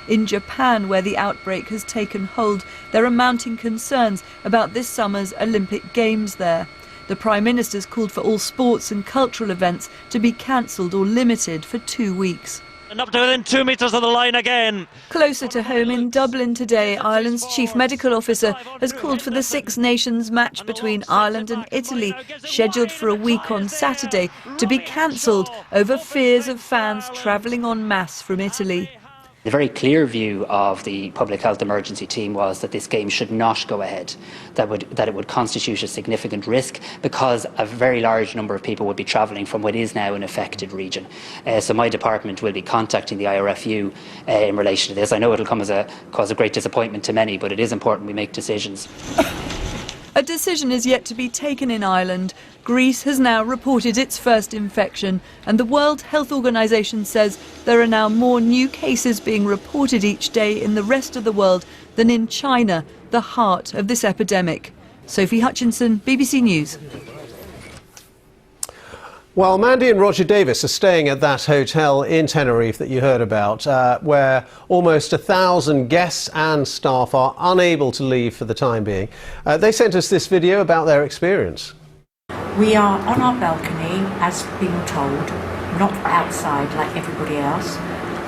In Japan, where the outbreak has taken hold, there are mounting concerns about this summer's Olympic Games there. The Prime Minister's called for all sports and cultural events to be cancelled or limited for 2 weeks. And up to within 2 metres of the line again. Closer to home in Dublin today, Ireland's Chief Medical Officer has called for the Six Nations match between Ireland and Italy, scheduled for a week on Saturday, to be cancelled over fears of fans travelling en masse from Italy. The very clear view of the public health emergency team was that this game should not go ahead, that it would constitute a significant risk because a very large number of people would be travelling from what is now an affected region. So my department will be contacting the IRFU in relation to this. I know it will cause a great disappointment to many, but it is important we make decisions. A decision is yet to be taken in Ireland. Greece has now reported its first infection, and the World Health Organization says there are now more new cases being reported each day in the rest of the world than in China, the heart of this epidemic. Sophie Hutchinson, BBC News. Well, Mandy and Roger Davis are staying at that hotel in Tenerife that you heard about, where almost 1,000 guests and staff are unable to leave for the time being. They sent us this video about their experience. We are on our balcony, as being told, not outside like everybody else,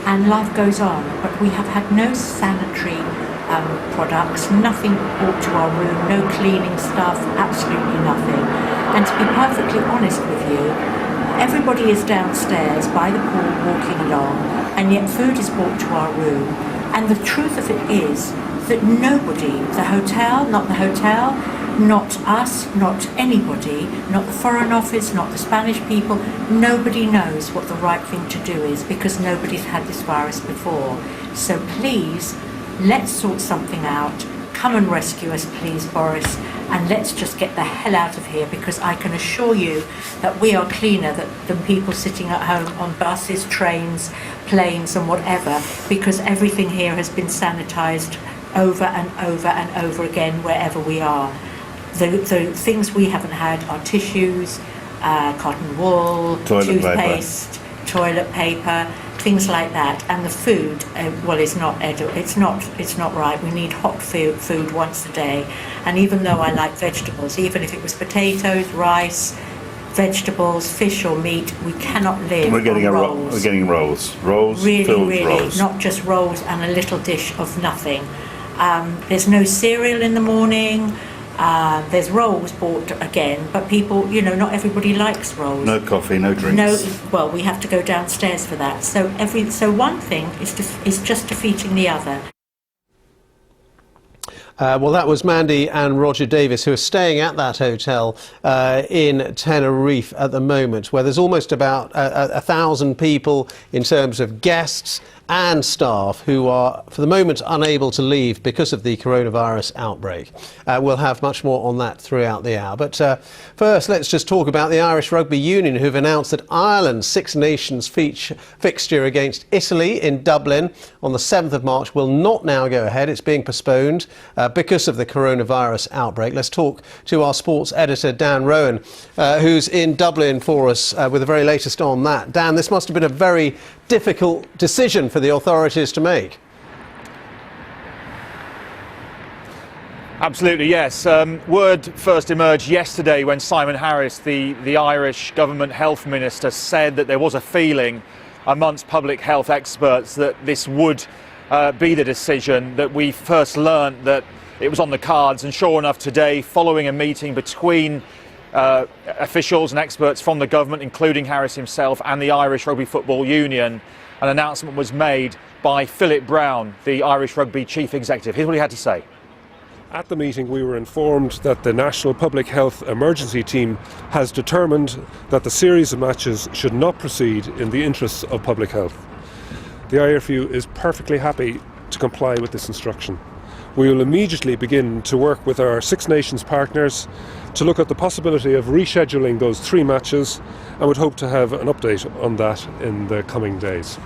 and life goes on, but we have had no sanitary products, nothing brought to our room, no cleaning stuff, absolutely nothing. And to be perfectly honest with you, everybody is downstairs by the pool walking along, and yet food is brought to our room. And the truth of it is that nobody, the hotel, not us, not anybody, not the Foreign Office, not the Spanish people, nobody knows what the right thing to do is because nobody's had this virus before. So please, let's sort something out. Come and rescue us, please, Boris, and let's just get the hell out of here, because I can assure you that we are cleaner than people sitting at home on buses, trains, planes and whatever, because everything here has been sanitised over and over and over again wherever we are. The things we haven't had are tissues, cotton wool, toothpaste, toilet paper, things like that. And the food, well, it's not right. We need hot food once a day. And even though I like vegetables, even if it was potatoes, rice, vegetables, fish or meat, we cannot live We're getting rolls. We're getting rolls. Rolls, really, rolls. not just rolls and a little dish of nothing. There's no cereal in the morning. There's rolls bought again, but people, not everybody likes rolls. No coffee, no drinks. Well, we have to go downstairs for that. So one thing is just defeating the other. Well, that was Mandy and Roger Davis, who are staying at that hotel in Tenerife at the moment, where there's almost about 1,000 people in terms of guests and staff who are, for the moment, unable to leave because of the coronavirus outbreak. We'll have much more on that throughout the hour. But first, let's just talk about the Irish Rugby Union, who've announced that Ireland's Six Nations fixture against Italy in Dublin on the 7th of March will not now go ahead. It's being postponed because of the coronavirus outbreak. Let's talk to our sports editor, Dan Rowan, who's in Dublin for us with the very latest on that. Dan, this must have been a very difficult decision for the authorities to make. Absolutely, yes. Word first emerged yesterday when Simon Harris, the Irish government health minister, said that there was a feeling amongst public health experts that this would be the decision, that we first learnt that it was on the cards, and sure enough today, following a meeting between officials and experts from the government, including Harris himself and the Irish Rugby Football Union, an announcement was made by Philip Brown, the Irish Rugby Chief Executive. Here's what he had to say. At the meeting, we were informed that the National Public Health Emergency Team has determined that the series of matches should not proceed in the interests of public health. The IRFU is perfectly happy to comply with this instruction. We will immediately begin to work with our Six Nations partners to look at the possibility of rescheduling those 3 matches, and would hope to have an update on that in the coming days.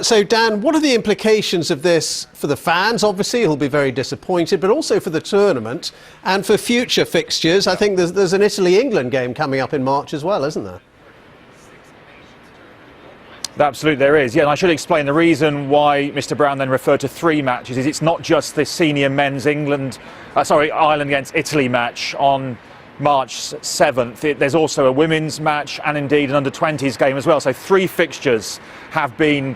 So, Dan, what are the implications of this for the fans? Obviously, he'll be very disappointed, but also for the tournament and for future fixtures. I think there's an Italy-England game coming up in March as well, isn't there? Absolutely, there is. Yeah, and I should explain the reason why Mr. Brown then referred to 3 matches. Is it's not just the senior men's Ireland against Italy match on March 7th. There's also a women's match and indeed an under-20s game as well. So 3 fixtures have been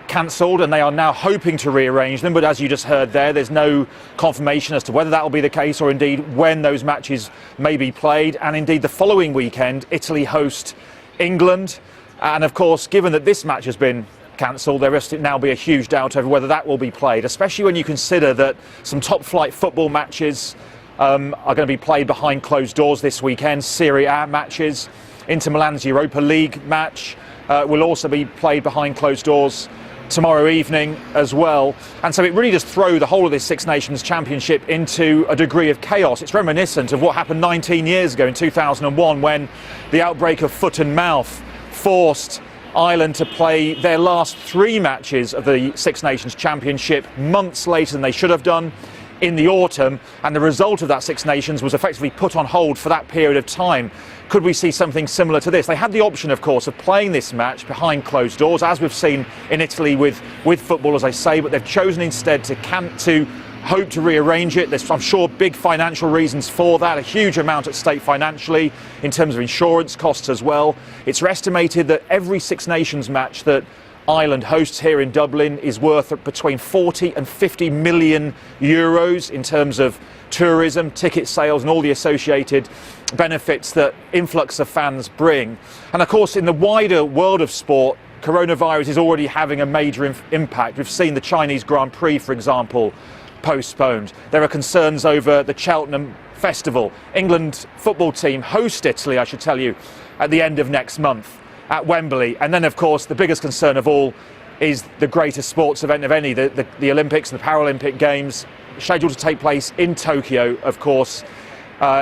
cancelled, and they are now hoping to rearrange them. But as you just heard there's no confirmation as to whether that will be the case or indeed when those matches may be played. And indeed the following weekend, Italy host England. And of course, given that this match has been cancelled, there must now be a huge doubt over whether that will be played, especially when you consider that some top-flight football matches are going to be played behind closed doors this weekend. Serie A matches, Inter Milan's Europa League match will also be played behind closed doors tomorrow evening as well. And so it really does throw the whole of this Six Nations Championship into a degree of chaos. It's reminiscent of what happened 19 years ago in 2001 when the outbreak of foot and mouth forced Ireland to play their last 3 matches of the Six Nations Championship months later than they should have done in the autumn, and the result of that Six Nations was effectively put on hold for that period of time. Could we see something similar to this? They had the option, of course, of playing this match behind closed doors, as we've seen in Italy with football, as I say, but they've chosen instead to hope to rearrange it. There's, I'm sure, big financial reasons for that, a huge amount at stake financially in terms of insurance costs as well. It's estimated that every Six Nations match that Ireland hosts here in Dublin is worth between 40 and 50 million euros in terms of tourism, ticket sales and all the associated benefits that influx of fans bring. And of course, in the wider world of sport, coronavirus is already having a major impact. We've seen the Chinese Grand Prix, for example, postponed. There are concerns over the Cheltenham Festival. England football team host Italy, I should tell you, at the end of next month at Wembley. And then, of course, the biggest concern of all is the greatest sports event of any, the Olympics and the Paralympic Games, scheduled to take place in Tokyo, of course,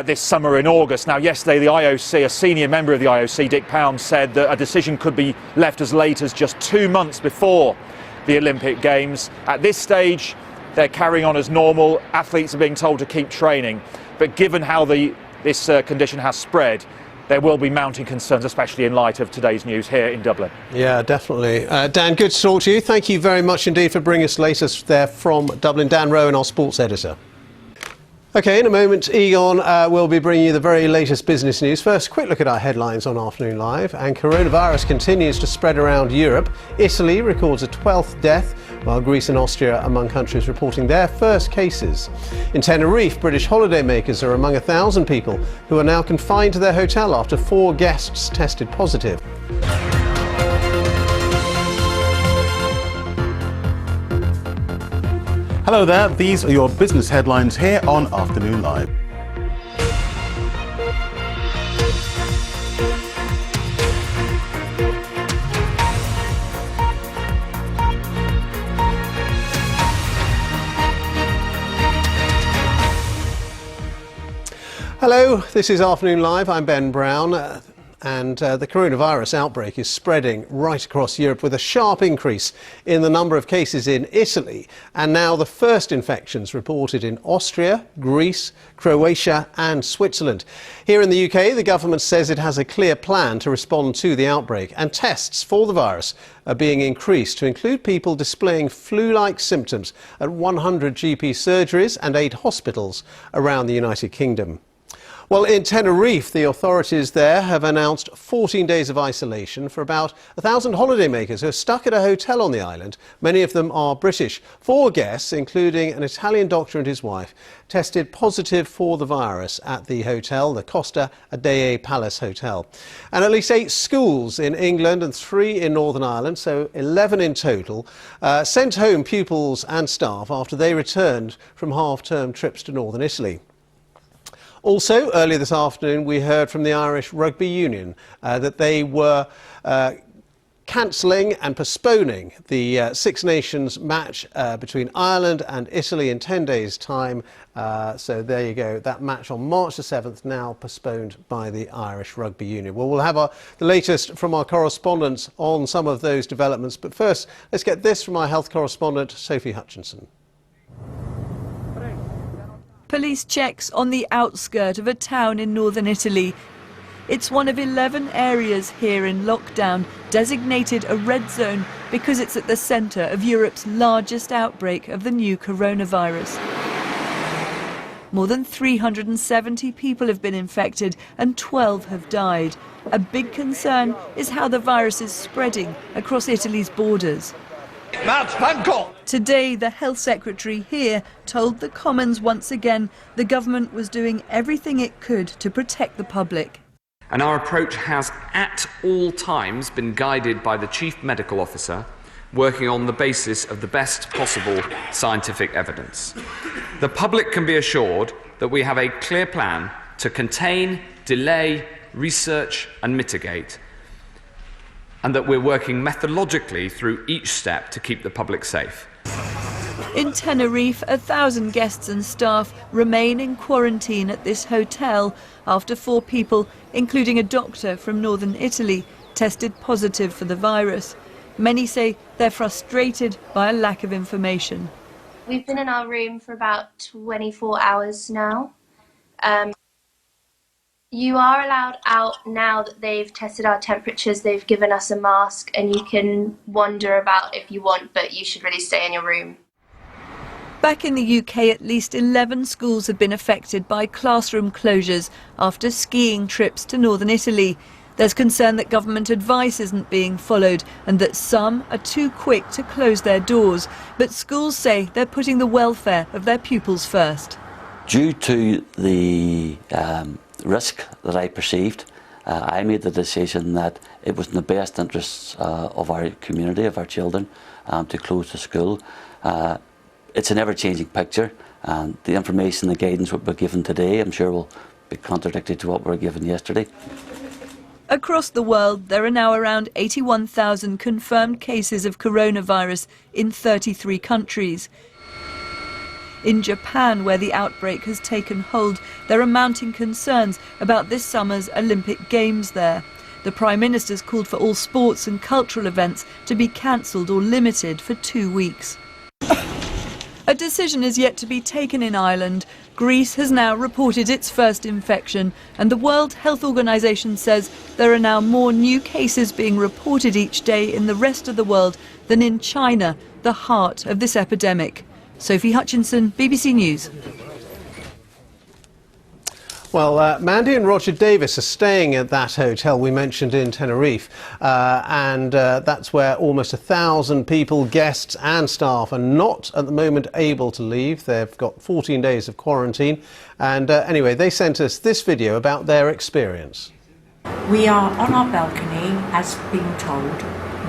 this summer in August. Now, yesterday, the IOC, a senior member of the IOC, Dick Pound, said that a decision could be left as late as just 2 months before the Olympic Games. At this stage, they're carrying on as normal. Athletes are being told to keep training. But given how this condition has spread, there will be mounting concerns, especially in light of today's news here in Dublin. Yeah, definitely. Dan, good to talk to you. Thank you very much indeed for bringing us latest there from Dublin. Dan Rowan, our sports editor. OK, in a moment, Egon will be bringing you the very latest business news. First, quick look at our headlines on Afternoon Live. And coronavirus continues to spread around Europe. Italy records a 12th death, while Greece and Austria are among countries reporting their first cases. In Tenerife, British holidaymakers are among 1,000 people who are now confined to their hotel after 4 guests tested positive. Hello there, these are your business headlines here on Afternoon Live. Hello, this is Afternoon Live. I'm Ben Brown. The coronavirus outbreak is spreading right across Europe with a sharp increase in the number of cases in Italy. And now the first infections reported in Austria, Greece, Croatia and Switzerland. Here in the UK, the government says it has a clear plan to respond to the outbreak, and tests for the virus are being increased to include people displaying flu-like symptoms at 100 GP surgeries and 8 hospitals around the United Kingdom. Well, in Tenerife, the authorities there have announced 14 days of isolation for about 1,000 holidaymakers who are stuck at a hotel on the island. Many of them are British. 4 guests, including an Italian doctor and his wife, tested positive for the virus at the hotel, the Costa Adeye Palace Hotel. And at least 8 schools in England and 3 in Northern Ireland, so 11 in total, sent home pupils and staff after they returned from half-term trips to northern Italy. Also, earlier this afternoon, we heard from the Irish Rugby Union that they were cancelling and postponing the Six Nations match between Ireland and Italy in 10 days' time. So there you go, that match on March the 7th now postponed by the Irish Rugby Union. Well, we'll have the latest from our correspondents on some of those developments. But first, let's get this from our health correspondent, Sophie Hutchinson. Police checks on the outskirt of a town in northern Italy. It's one of 11 areas here in lockdown, designated a red zone because it's at the centre of Europe's largest outbreak of the new coronavirus. More than 370 people have been infected and 12 have died. A big concern is how the virus is spreading across Italy's borders. Today, the health secretary here told the Commons once again the government was doing everything it could to protect the public. And our approach has at all times been guided by the Chief Medical Officer, working on the basis of the best possible scientific evidence. The public can be assured that we have a clear plan to contain, delay, research and mitigate, and that we're working methodologically through each step to keep the public safe. In Tenerife, 1,000 guests and staff remain in quarantine at this hotel after 4 people, including a doctor from northern Italy, tested positive for the virus. Many say they're frustrated by a lack of information. We've been in our room for about 24 hours now. You are allowed out now that they've tested our temperatures, they've given us a mask, and you can wander about if you want, but you should really stay in your room. Back in the UK, at least 11 schools have been affected by classroom closures after skiing trips to northern Italy. There's concern that government advice isn't being followed and that some are too quick to close their doors. But schools say they're putting the welfare of their pupils first. Due to the risk that I perceived, I made the decision that it was in the best interests of our community, of our children, to close the school. It's an ever-changing picture, and the information, the guidance we're given today, I'm sure will be contradicted to what we were given yesterday. Across the world, there are now around 81,000 confirmed cases of coronavirus in 33 countries. In Japan, where the outbreak has taken hold, there are mounting concerns about this summer's Olympic Games there. The Prime Minister's called for all sports and cultural events to be cancelled or limited for 2 weeks. A decision is yet to be taken in Ireland. Greece has now reported its first infection, and the World Health Organization says there are now more new cases being reported each day in the rest of the world than in China, the heart of this epidemic. Sophie Hutchinson, BBC News. Well, Mandy and Roger Davis are staying at that hotel we mentioned in Tenerife, and that's where almost 1,000 people, guests and staff, are not at the moment able to leave. They've got 14 days of quarantine, and anyway, they sent us this video about their experience. We are on our balcony, as being told,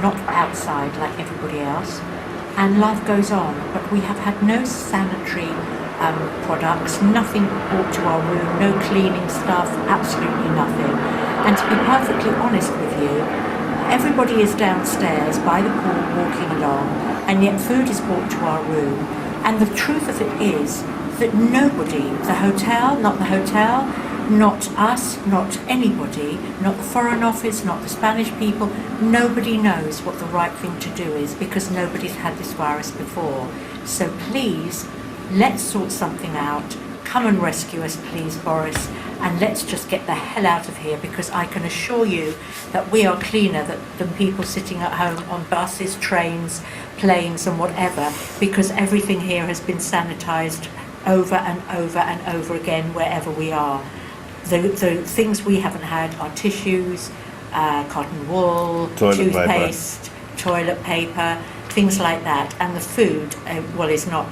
not outside like everybody else. and life goes on. But we have had no sanitary products, nothing brought to our room, no cleaning stuff, absolutely nothing. And to be perfectly honest with you, everybody is downstairs by the pool walking along, and yet food is brought to our room. And the truth of it is that nobody, the hotel, not us, not anybody, not the Foreign Office, not the Spanish people, nobody knows what the right thing to do is, because nobody's had this virus before. So please, let's sort something out. Come and rescue us, please, Boris, and let's just get the hell out of here, because I can assure you that we are cleaner than people sitting at home on buses, trains, planes and whatever, because everything here has been sanitised over and over and over again wherever we are. The things we haven't had are tissues, cotton wool, toothpaste, toilet paper, things like that. And the food, well, it's not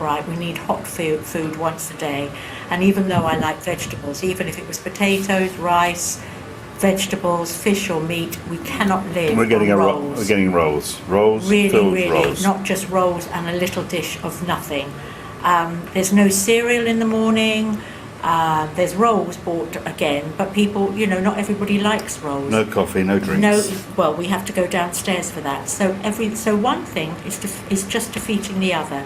right. We need hot food once a day. And even though I like vegetables, even if it was potatoes, rice, vegetables, fish or meat, we cannot live We're getting on rolls. We're getting rolls. Rolls, really, filled really, rolls. not just rolls and a little dish of nothing. There's no cereal in the morning. There's rolls bought again, but people, not everybody likes rolls. No coffee, no drinks. No, well, we have to go downstairs for that. So one thing is just defeating the other.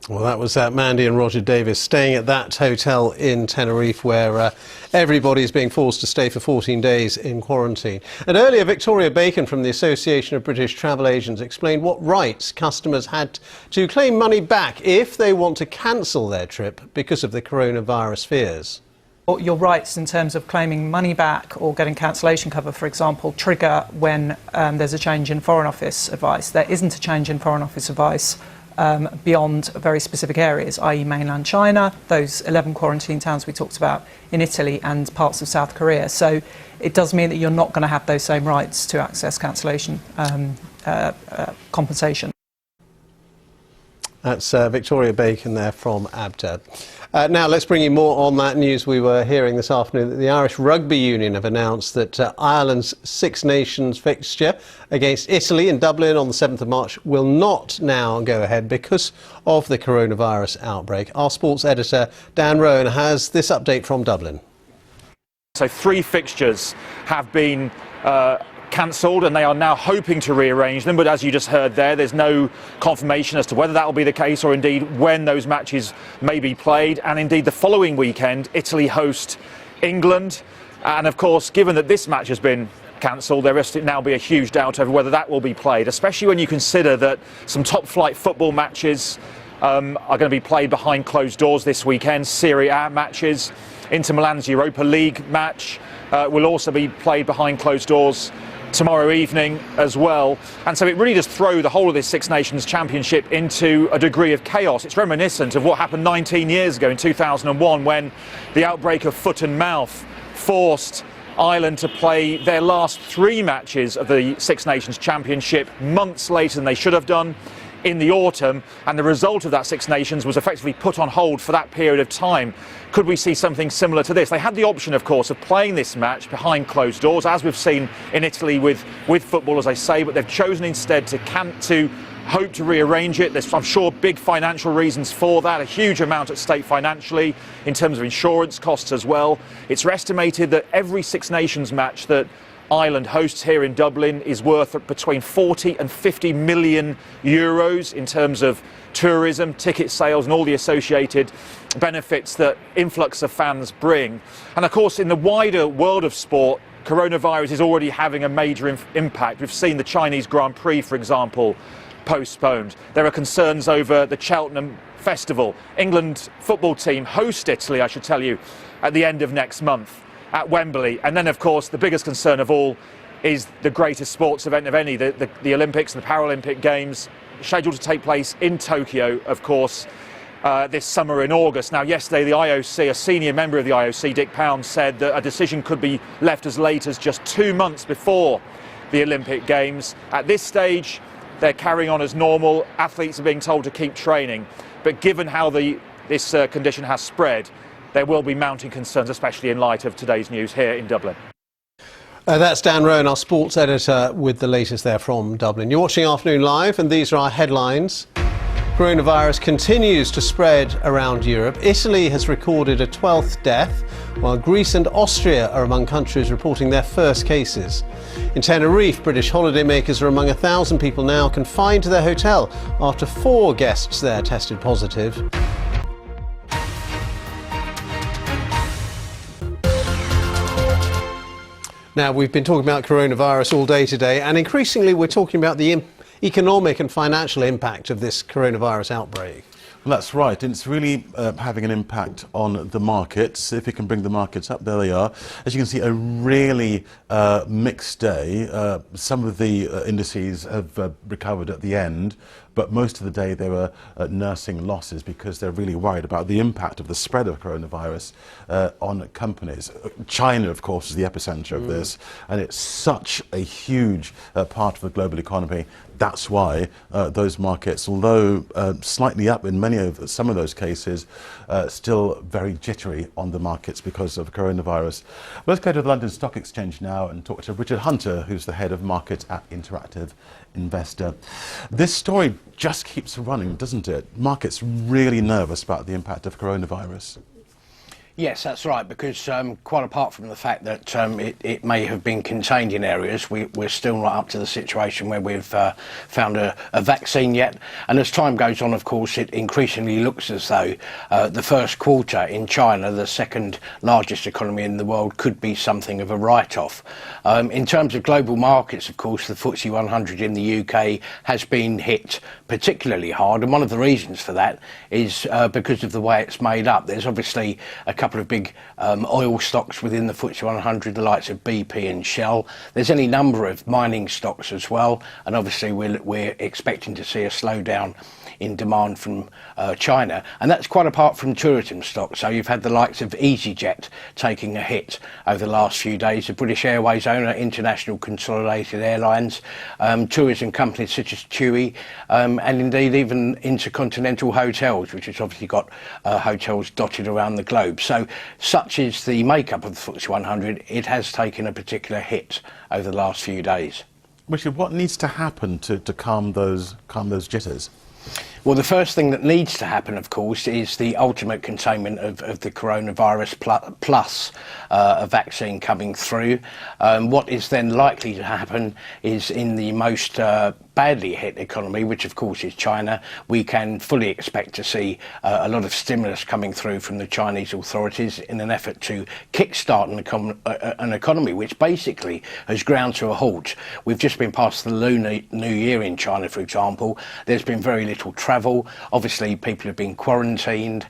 Well, that was Mandy and Roger Davis staying at that hotel in Tenerife, where everybody's being forced to stay for 14 days in quarantine. And earlier, Victoria Bacon from the Association of British Travel Agents explained what rights customers had to claim money back if they want to cancel their trip because of the coronavirus fears. Your rights in terms of claiming money back or getting cancellation cover, for example, trigger when there's a change in Foreign Office advice. There isn't a change in Foreign Office advice beyond very specific areas, i.e. mainland China, those 11 quarantine towns we talked about in Italy and parts of South Korea. So it does mean that you're not going to have those same rights to access cancellation compensation. That's Victoria Bacon there from ABTA. Now let's bring you more on that news. We were hearing this afternoon that the Irish Rugby Union have announced that Ireland's Six Nations fixture against Italy in Dublin on the 7th of March will not now go ahead because of the coronavirus outbreak. Our sports editor Dan Rowan has this update from Dublin. So 3 fixtures have been cancelled, and they are now hoping to rearrange them, but as you just heard there's no confirmation as to whether that will be the case or indeed when those matches may be played. And indeed the following weekend Italy host England, and of course given that this match has been cancelled, there must now be a huge doubt over whether that will be played, especially when you consider that some top flight football matches are going to be played behind closed doors this weekend. Serie A matches, Inter Milan's Europa League match will also be played behind closed doors tomorrow evening as well. And so it really does throw the whole of this Six Nations Championship into a degree of chaos. It's reminiscent of what happened 19 years ago in 2001 when the outbreak of foot and mouth forced Ireland to play their last 3 matches of the Six Nations Championship months later than they should have done in the autumn, and the result of that Six Nations was effectively put on hold for that period of time. Could we see something similar to this? They had the option, of course, of playing this match behind closed doors, as we've seen in Italy with football, as I say, but they've chosen instead to hope to rearrange it. There's, I'm sure, big financial reasons for that, a huge amount at stake financially in terms of insurance costs as well. It's estimated that every Six Nations match that Ireland hosts here in Dublin is worth between 40 and 50 million euros in terms of tourism, ticket sales and all the associated benefits that influx of fans bring. And of course in the wider world of sport, coronavirus is already having a major impact. We've seen the Chinese Grand Prix, for example, postponed. There are concerns over the Cheltenham Festival. England football team host Italy, I should tell you, at the end of next month at Wembley. And then of course the biggest concern of all is the greatest sports event of any, the Olympics and the Paralympic Games, scheduled to take place in Tokyo, of course, this summer in August. Now yesterday the IOC, a senior member of the IOC, Dick Pound, said that a decision could be left as late as just 2 months before the Olympic Games. At this stage they're carrying on as normal. Athletes are being told to keep training, but given how this condition has spread, there will be mounting concerns, especially in light of today's news here in Dublin. That's Dan Rowan, our sports editor, with the latest there from Dublin. You're watching Afternoon Live, and these are our headlines. Coronavirus continues to spread around Europe. Italy has recorded a 12th death, while Greece and Austria are among countries reporting their first cases. In Tenerife, British holidaymakers are among 1,000 people now confined to their hotel after 4 guests there tested positive. Now, we've been talking about coronavirus all day today, and increasingly we're talking about the economic and financial impact of this coronavirus outbreak. Well, that's right. It's really having an impact on the markets. If you can bring the markets up, there they are. As you can see, a really mixed day. Some of the indices have recovered at the end, but most of the day they were nursing losses because they're really worried about the impact of the spread of coronavirus on companies. China, of course, is the epicenter of this, and it's such a huge part of the global economy. That's why those markets, although slightly up in some of those cases, still very jittery on the markets because of coronavirus. Let's go to the London Stock Exchange now and talk to Richard Hunter, who's the head of markets at Interactive Investor. This story just keeps running, doesn't it? Markets really nervous about the impact of coronavirus. Yes, that's right, because quite apart from the fact that it may have been contained in areas, we're still not up to the situation where we've found a vaccine yet. And as time goes on, of course, it increasingly looks as though the first quarter in China, the second largest economy in the world, could be something of a write-off. In terms of global markets, of course, the FTSE 100 in the UK has been hit particularly hard, and one of the reasons for that is because of the way it's made up. There's obviously a couple of big oil stocks within the FTSE 100, the likes of BP and Shell. There's any number of mining stocks as well, and obviously we're expecting to see a slowdown in demand from China, and that's quite apart from tourism stocks. So you've had the likes of EasyJet taking a hit over the last few days, the British Airways owner, International Consolidated Airlines, tourism companies such as TUI, and indeed even Intercontinental Hotels, which has obviously got hotels dotted around the globe. So such is the makeup of the FTSE 100. It has taken a particular hit over the last few days. Richard, what needs to happen to calm those jitters? Well, the first thing that needs to happen, of course, is the ultimate containment of the coronavirus plus a vaccine coming through. What is then likely to happen is in the most badly hit economy, which of course is China, we can fully expect to see a lot of stimulus coming through from the Chinese authorities in an effort to kickstart an economy which basically has ground to a halt. We've just been past the Lunar New Year in China, for example. There's been very little travel. Obviously, people have been quarantined.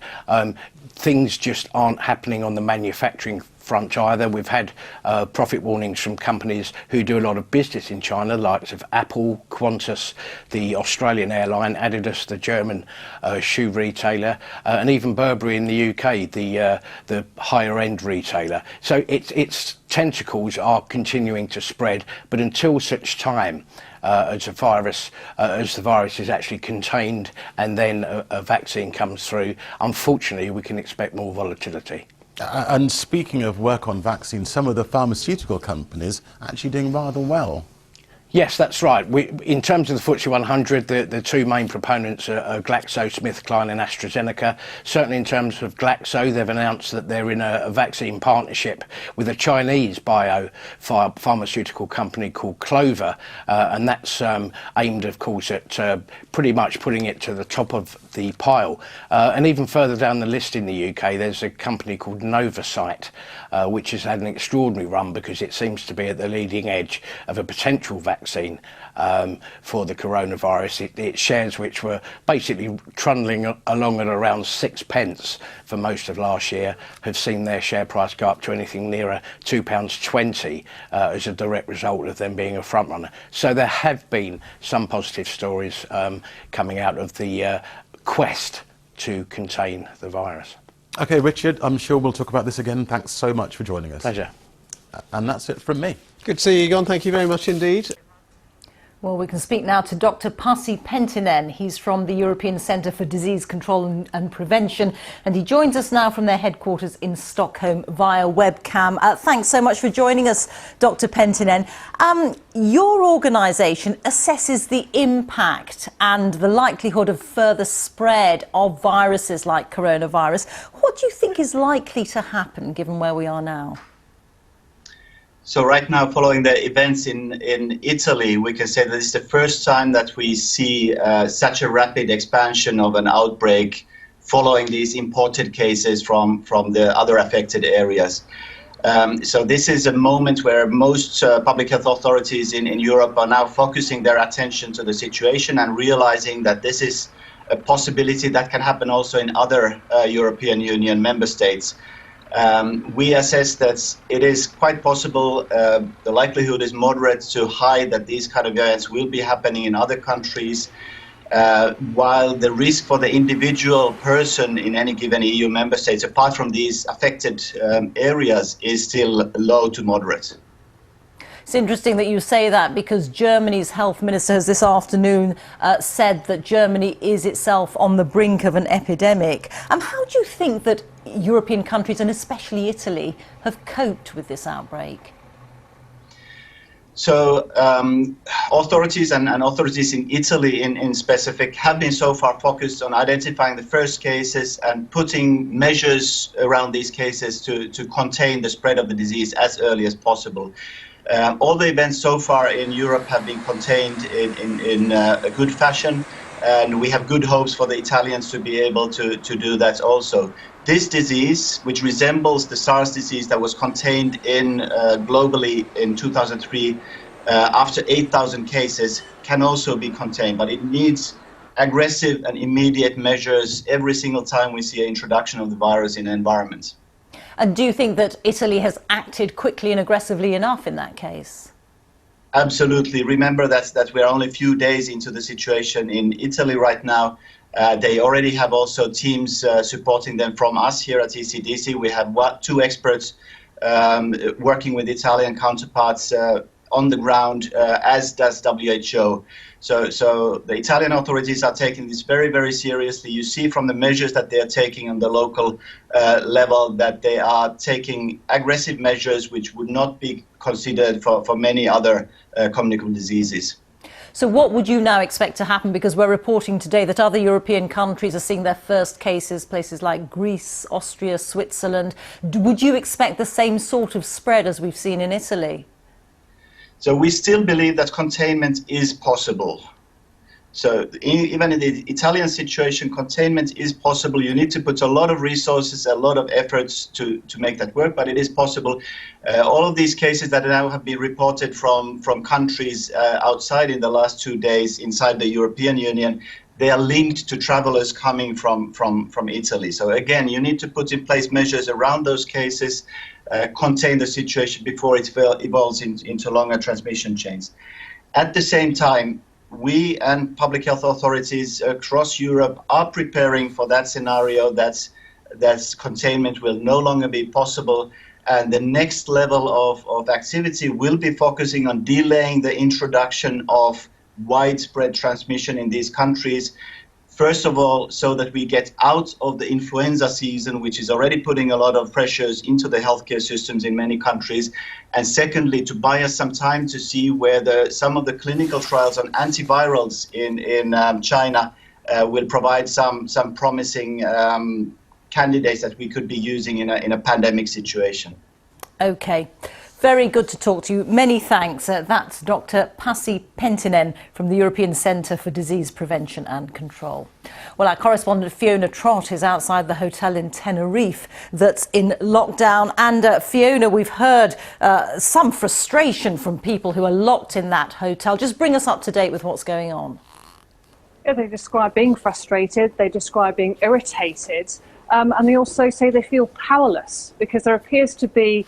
Things just aren't happening on the manufacturing front either. We've had profit warnings from companies who do a lot of business in China, likes of Apple, Qantas, the Australian airline, Adidas, the German shoe retailer, and even Burberry in the UK, the higher end retailer. So its tentacles are continuing to spread, but until such time as the virus is actually contained and then a vaccine comes through, unfortunately we can expect more volatility. And speaking of work on vaccines, some of the pharmaceutical companies are actually doing rather well. Yes, that's right. In terms of the FTSE 100, the two main proponents are GlaxoSmithKline and AstraZeneca. Certainly in terms of Glaxo, they've announced that they're in a vaccine partnership with a Chinese pharmaceutical company called Clover, and that's aimed, of course, at pretty much putting it to the top of the pile. And even further down the list in the UK, there's a company called Novacyte, which has had an extraordinary run because it seems to be at the leading edge of a potential vaccine for the coronavirus. Its shares, which were basically trundling along at around 6p for most of last year, have seen their share price go up to anything nearer £2.20 as a direct result of them being a front runner. So there have been some positive stories coming out of the quest to contain the virus. OK, Richard, I'm sure we'll talk about this again. Thanks so much for joining us. Pleasure. And that's it from me. Good to see you, Egon. Thank you very much indeed. Well, we can speak now to Dr. Pasi Pentinen. He's from the European Centre for Disease Control and Prevention, and he joins us now from their headquarters in Stockholm via webcam. Thanks so much for joining us, Dr. Pentinen. Your organisation assesses the impact and the likelihood of further spread of viruses like coronavirus. What do you think is likely to happen, given where we are now? So right now, following the events in Italy, we can say that it's the first time that we see such a rapid expansion of an outbreak following these imported cases from the other affected areas. So this is a moment where most public health authorities in Europe are now focusing their attention to the situation and realizing that this is a possibility that can happen also in other European Union member states. We assess that it is quite possible, the likelihood is moderate to high that these kind of events will be happening in other countries, while the risk for the individual person in any given EU member states, apart from these affected areas, is still low to moderate. It's interesting that you say that, because Germany's health minister has this afternoon said that Germany is itself on the brink of an epidemic. How do you think that European countries, and especially Italy, have coped with this outbreak? So authorities and authorities in Italy in specific have been so far focused on identifying the first cases and putting measures around these cases to contain the spread of the disease as early as possible. All the events so far in Europe have been contained in a good fashion, and we have good hopes for the Italians to be able to do that also. This disease, which resembles the SARS disease that was contained globally in 2003, after 8,000 cases, can also be contained, but it needs aggressive and immediate measures every single time we see an introduction of the virus in an environment. And do you think that Italy has acted quickly and aggressively enough in that case? Absolutely. Remember that we're only a few days into the situation in Italy right now. They already have also teams supporting them from us here at ECDC. We have 2 experts working with Italian counterparts on the ground, as does WHO. So the Italian authorities are taking this very, very seriously. You see from the measures that they are taking on the local level that they are taking aggressive measures which would not be considered for many other communicable diseases. So what would you now expect to happen? Because we're reporting today that other European countries are seeing their first cases, places like Greece, Austria, Switzerland. Would you expect the same sort of spread as we've seen in Italy? So we still believe that containment is possible. So even in the Italian situation, containment is possible. You need to put a lot of resources, a lot of efforts to make that work, but it is possible. All of these cases that now have been reported from countries outside in the last 2 days inside the European Union, they are linked to travelers coming from Italy. So again, you need to put in place measures around those cases, contain the situation before it evolves into longer transmission chains. At the same time, we and public health authorities across Europe are preparing for that scenario that containment will no longer be possible, and the next level of activity will be focusing on delaying the introduction of widespread transmission in these countries. First of all, so that we get out of the influenza season, which is already putting a lot of pressures into the healthcare systems in many countries. And secondly, to buy us some time to see whether some of the clinical trials on antivirals in China will provide some promising candidates that we could be using in a pandemic situation. Okay. Very good to talk to you. Many thanks. That's Dr. Pasi Pentinen from the European Centre for Disease Prevention and Control. Well, our correspondent Fiona Trott is outside the hotel in Tenerife that's in lockdown. And Fiona, we've heard some frustration from people who are locked in that hotel. Just bring us up to date with what's going on. Yeah, they describe being frustrated, they describe being irritated, and they also say they feel powerless because there appears to be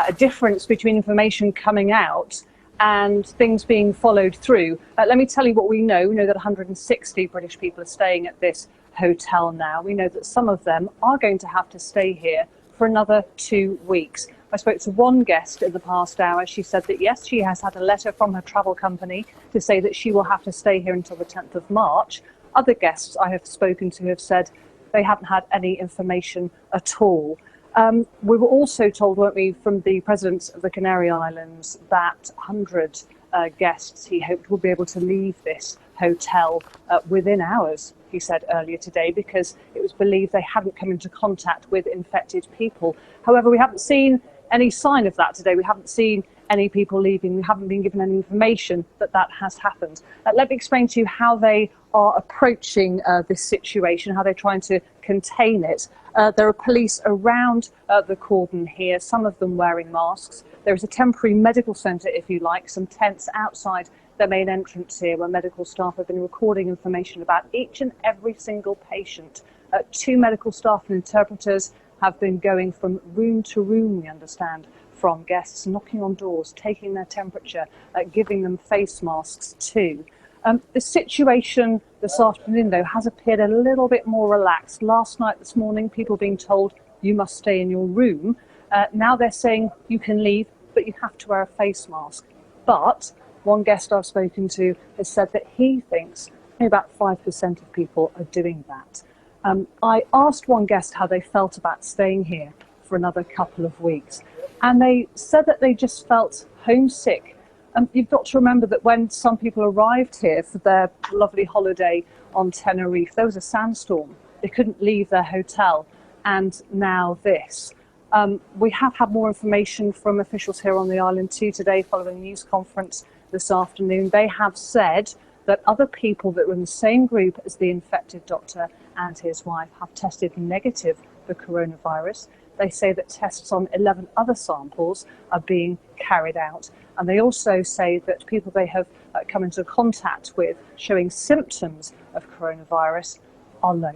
a difference between information coming out and things being followed through. Let me tell you what we know. We know that 160 British people are staying at this hotel now. We know that some of them are going to have to stay here for another 2 weeks. I spoke to one guest in the past hour. She said that yes, she has had a letter from her travel company to say that she will have to stay here until the 10th of March. Other guests I have spoken to have said they haven't had any information at all. We were also told, weren't we, from the President of the Canary Islands that 100 guests he hoped would be able to leave this hotel within hours, he said earlier today, because it was believed they hadn't come into contact with infected people. However, we haven't seen any sign of that today. We haven't seen any people leaving. We haven't been given any information that that has happened. Let me explain to you how they are approaching this situation, how they're trying to contain it. There are police around the cordon here, some of them wearing masks. There is a temporary medical centre, if you like, some tents outside the main entrance here where medical staff have been recording information about each and every single patient. 2 medical staff and interpreters have been going from room to room, we understand, from guests, knocking on doors, taking their temperature, giving them face masks too. The situation this afternoon, though, has appeared a little bit more relaxed. Last night, this morning, people being told you must stay in your room. Now they're saying you can leave, but you have to wear a face mask. But one guest I've spoken to has said that he thinks only about 5% of people are doing that. I asked one guest how they felt about staying here for another couple of weeks, and they said that they just felt homesick. You've got to remember that when some people arrived here for their lovely holiday on Tenerife, there was a sandstorm. They couldn't leave their hotel, and now this. We have had more information from officials here on the island too today following a news conference this afternoon. They have said that other people that were in the same group as the infected doctor and his wife have tested negative for coronavirus. They say that tests on 11 other samples are being carried out. And they also say that people they have come into contact with showing symptoms of coronavirus are low.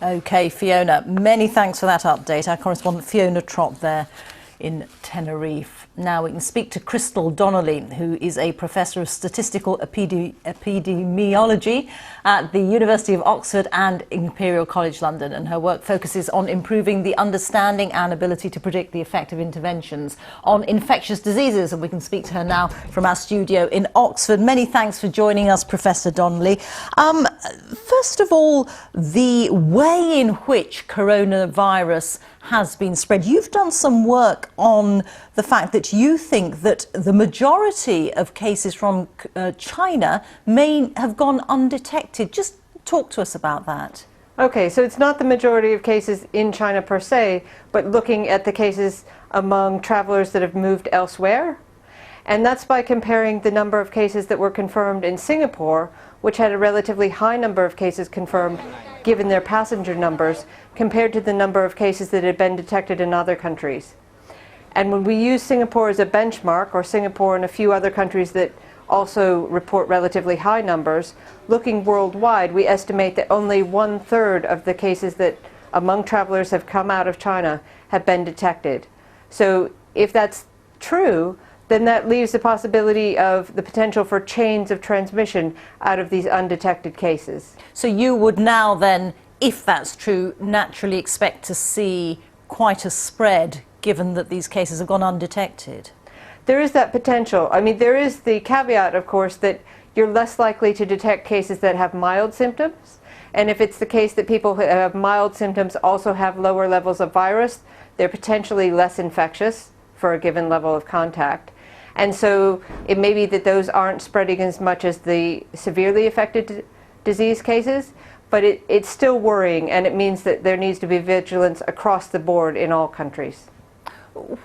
OK, Fiona, many thanks for that update. Our correspondent Fiona Trott there in Tenerife. Now we can speak to Crystal Donnelly, who is a professor of statistical epidemiology at the University of Oxford and Imperial College London, and her work focuses on improving the understanding and ability to predict the effect of interventions on infectious diseases. And we can speak to her now from our studio in Oxford. Many thanks for joining us, Professor Donnelly. First of all, the way in which coronavirus has been spread. You've done some work on the fact that you think that the majority of cases from China may have gone undetected. Just talk to us about that. Okay, so it's not the majority of cases in China per se, but looking at the cases among travelers that have moved elsewhere. And that's by comparing the number of cases that were confirmed in Singapore, which had a relatively high number of cases confirmed given their passenger numbers, compared to the number of cases that had been detected in other countries. And when we use Singapore as a benchmark, or Singapore and a few other countries that also report relatively high numbers, looking worldwide, we estimate that only 1/3 of the cases that among travelers have come out of China have been detected. So if that's true, then that leaves the possibility of the potential for chains of transmission out of these undetected cases. So you would now then, if that's true, naturally expect to see quite a spread, given that these cases have gone undetected? There is that potential. I mean, there is the caveat, of course, that you're less likely to detect cases that have mild symptoms. And if it's the case that people who have mild symptoms also have lower levels of virus, they're potentially less infectious for a given level of contact. And so it may be that those aren't spreading as much as the severely affected disease cases, but it's still worrying, and it means that there needs to be vigilance across the board in all countries.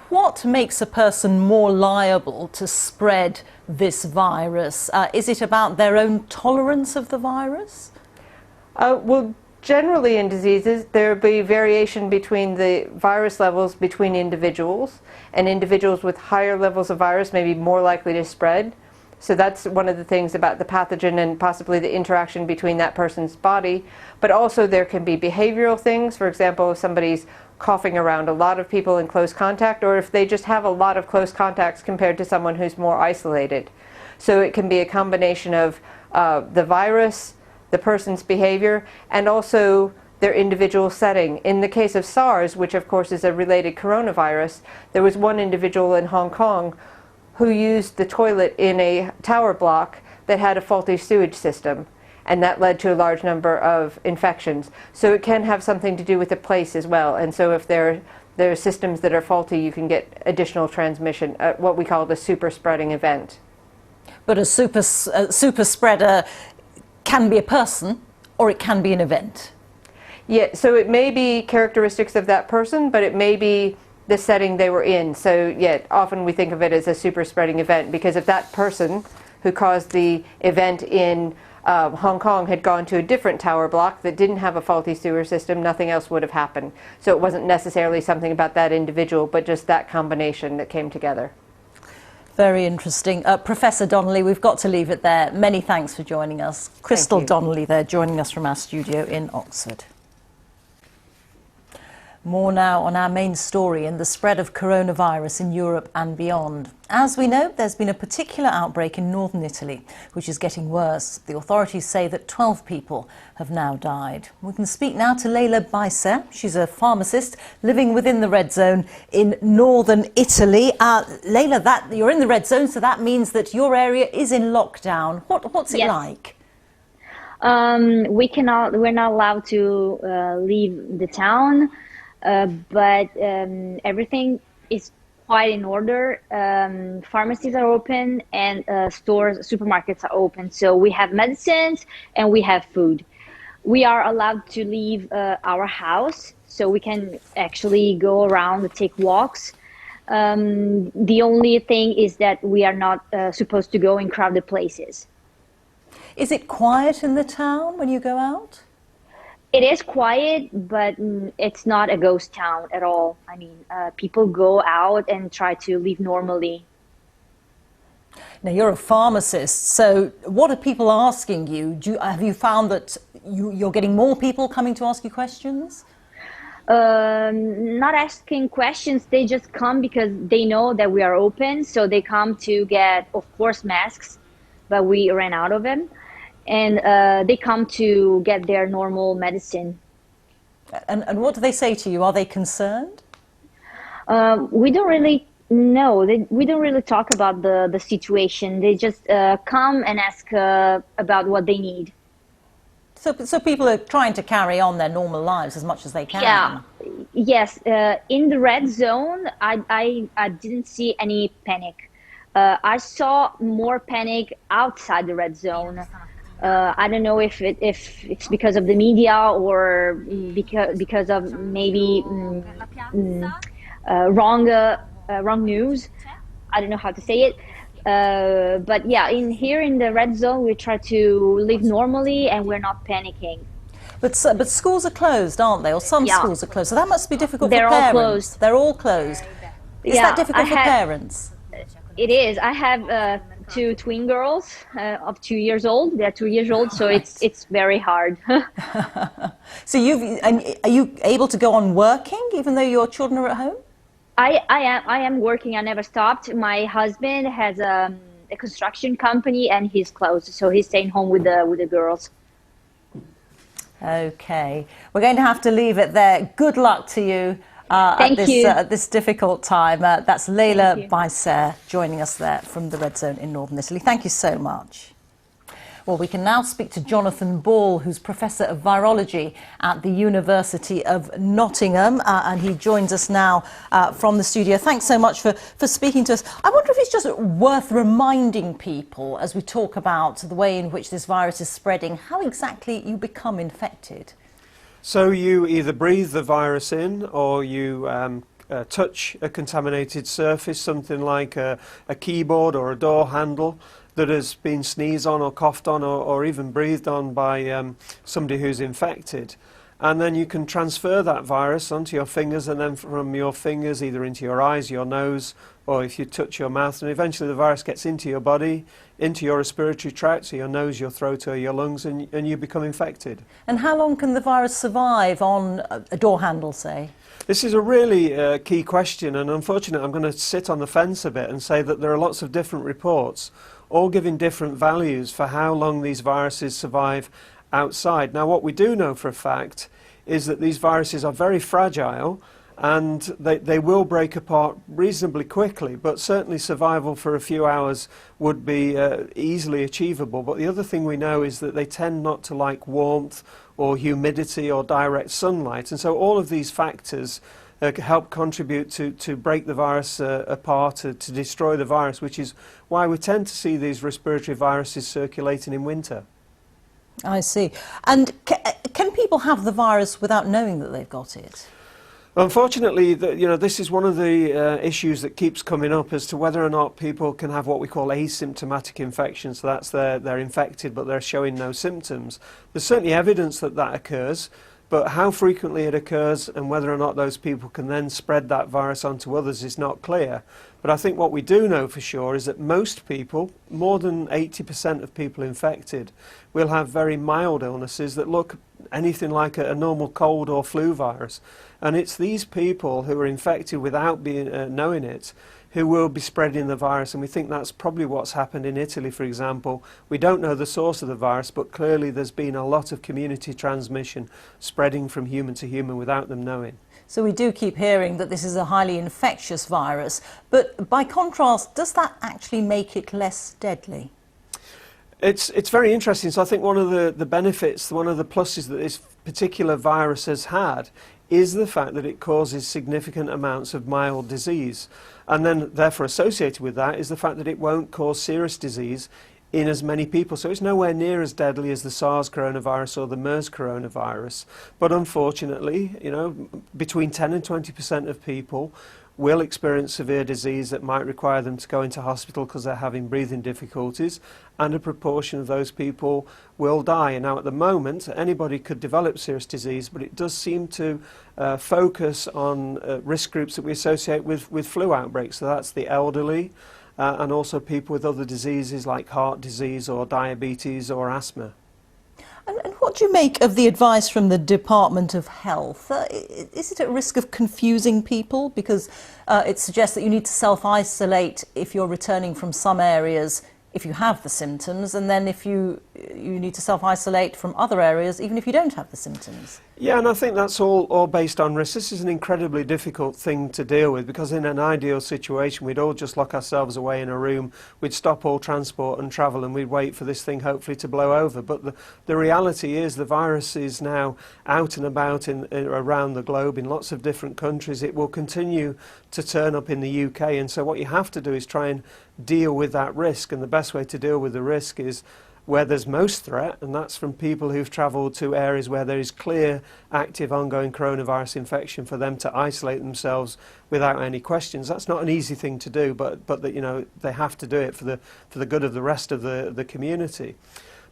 What makes a person more liable to spread this virus? Is it about their own tolerance of the virus? Well, generally in diseases, there will be variation between the virus levels between individuals, and individuals with higher levels of virus may be more likely to spread. So that's one of the things about the pathogen and possibly the interaction between that person's body. But also there can be behavioral things. For example, if somebody's coughing around a lot of people in close contact, or if they just have a lot of close contacts compared to someone who's more isolated. So it can be a combination of the virus, the person's behavior, and also their individual setting. In the case of SARS, which of course is a related coronavirus, there was one individual in Hong Kong who used the toilet in a tower block that had a faulty sewage system, and that led to a large number of infections. So it can have something to do with the place as well. And so if there are systems that are faulty, you can get additional transmission, what we call the super spreading event. But a super spreader can be a person, or it can be an event. Yeah, so it may be characteristics of that person, but it may be the setting they were in. So yeah, often we think of it as a super spreading event, because if that person who caused the event in Hong Kong had gone to a different tower block that didn't have a faulty sewer system, nothing else would have happened. So it wasn't necessarily something about that individual, but just that combination that came together. Very interesting. Professor Donnelly, we've got to leave it there. Many thanks for joining us. Crystal Donnelly there, joining us from our studio in Oxford. More now on our main story and the spread of coronavirus in Europe and beyond. As we know, there's been a particular outbreak in northern Italy, which is getting worse. The authorities say that 12 people have now died. We can speak now to Leila Baiser. She's a pharmacist living within the red zone in northern Italy. Leila, you're in the red zone, so that means that your area is in lockdown. What's it like? We're not allowed to leave the town. But everything is quite in order. Pharmacies are open and supermarkets are open. So we have medicines and we have food. We are allowed to leave our house, so we can actually go around and take walks. The only thing is that we are not supposed to go in crowded places. Is it quiet in the town when you go out? It is quiet, but it's not a ghost town at all. I mean, people go out and try to live normally. Now, you're a pharmacist, so what are people asking you? Have you found that you're getting more people coming to ask you questions? Not asking questions, they just come because they know that we are open. So they come to get, of course, masks, but we ran out of them. And they come to get their normal medicine. And what do they say to you? Are they concerned? We don't really know. We don't really talk about the situation. They just come and ask about what they need. So people are trying to carry on their normal lives as much as they can. Yeah. Yes. In the red zone, I didn't see any panic. I saw more panic outside the red zone. I don't know if it's because of the media or because of maybe wrong news. I don't know how to say it. But yeah, here in the red zone, we try to live normally and we're not panicking. But schools are closed, aren't they? Or some schools are closed. So that must be difficult for parents. They're all closed. They're all closed. Is that difficult for parents? It is. I have two twin girls of 2 years old. They're 2 years old, so it's very hard. So are you able to go on working even though your children are at home? I am working. I never stopped. My husband has a construction company and he's closed, so he's staying home with the girls. Okay, we're going to have to leave it there. Good luck to you. At this difficult time. That's Leila Baiser joining us there from the Red Zone in Northern Italy. Thank you so much. Well, we can now speak to Jonathan Ball, who's Professor of Virology at the University of Nottingham, and he joins us now from the studio. Thanks so much for speaking to us. I wonder if it's just worth reminding people, as we talk about the way in which this virus is spreading, how exactly you become infected. So you either breathe the virus in or you touch a contaminated surface, something like a keyboard or a door handle that has been sneezed on or coughed on or even breathed on by somebody who's infected. And then you can transfer that virus onto your fingers and then from your fingers either into your eyes, your nose, or if you touch your mouth, and eventually the virus gets into your body, into your respiratory tract, so your nose, your throat or your lungs, and you become infected. And how long can the virus survive on a door handle, say? This is a really key question, and unfortunately I'm going to sit on the fence a bit and say that there are lots of different reports, all giving different values for how long these viruses survive outside. Now what we do know for a fact is that these viruses are very fragile and they will break apart reasonably quickly, but certainly survival for a few hours would be easily achievable. But the other thing we know is that they tend not to like warmth or humidity or direct sunlight, and so all of these factors help contribute to break the virus apart, to destroy the virus, which is why we tend to see these respiratory viruses circulating in winter. I see. And can people have the virus without knowing that they've got it? Unfortunately, this is one of the issues that keeps coming up as to whether or not people can have what we call asymptomatic infection. So that's they're infected but they're showing no symptoms. There's certainly evidence that that occurs, but how frequently it occurs and whether or not those people can then spread that virus onto others is not clear. But I think what we do know for sure is that most people, more than 80% of people infected, will have very mild illnesses that look anything like a normal cold or flu virus. And it's these people who are infected without knowing it who will be spreading the virus, and we think that's probably what's happened in Italy, for example. We don't know the source of the virus, but clearly there's been a lot of community transmission spreading from human to human without them knowing. So we do keep hearing that this is a highly infectious virus, but by contrast, does that actually make it less deadly? It's very interesting. So I think one of the benefits, one of the pluses that this particular virus has had is the fact that it causes significant amounts of mild disease. And then therefore associated with that is the fact that it won't cause serious disease in as many people. So it's nowhere near as deadly as the SARS coronavirus or the MERS coronavirus. But unfortunately, between 10 and 20% of people will experience severe disease that might require them to go into hospital because they're having breathing difficulties, and a proportion of those people will die. And now at the moment, anybody could develop serious disease, but it does seem to focus on risk groups that we associate with flu outbreaks. So that's the elderly, and also people with other diseases like heart disease or diabetes or asthma. And what do you make of the advice from the Department of Health? Is it at risk of confusing people? Because it suggests that you need to self-isolate if you're returning from some areas if you have the symptoms, and then if you need to self-isolate from other areas even if you don't have the symptoms. Yeah, and I think that's all based on risk. This is an incredibly difficult thing to deal with, because in an ideal situation we'd all just lock ourselves away in a room, we'd stop all transport and travel, and we'd wait for this thing hopefully to blow over. But the reality is the virus is now out and about around the globe in lots of different countries. It will continue to turn up in the UK, and so what you have to do is try and deal with that risk, and the best way to deal with the risk is where there's most threat, and that's from people who've travelled to areas where there is clear, active, ongoing coronavirus infection, for them to isolate themselves without any questions. That's not an easy thing to do, but they have to do it for the good of the rest of the community.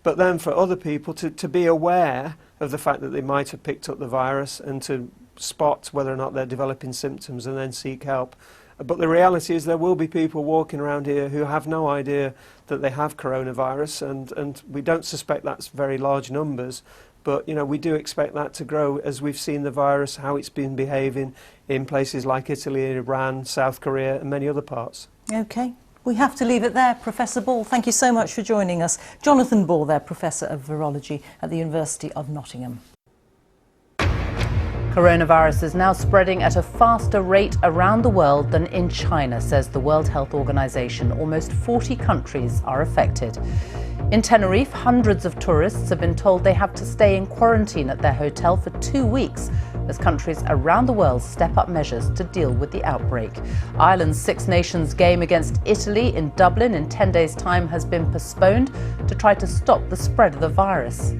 But then for other people to be aware of the fact that they might have picked up the virus and to spot whether or not they're developing symptoms and then seek help. But the reality is there will be people walking around here who have no idea that they have coronavirus, and we don't suspect that's very large numbers, but we do expect that to grow as we've seen the virus, how it's been behaving in places like Italy, Iran, South Korea and many other parts. Okay. We have to leave it there. Professor Ball, thank you so much for joining us. Jonathan Ball, there, Professor of Virology at the University of Nottingham. Coronavirus is now spreading at a faster rate around the world than in China, says the World Health Organization. Almost 40 countries are affected. In Tenerife, hundreds of tourists have been told they have to stay in quarantine at their hotel for 2 weeks as countries around the world step up measures to deal with the outbreak. Ireland's Six Nations game against Italy in Dublin in 10 days' time has been postponed to try to stop the spread of the virus.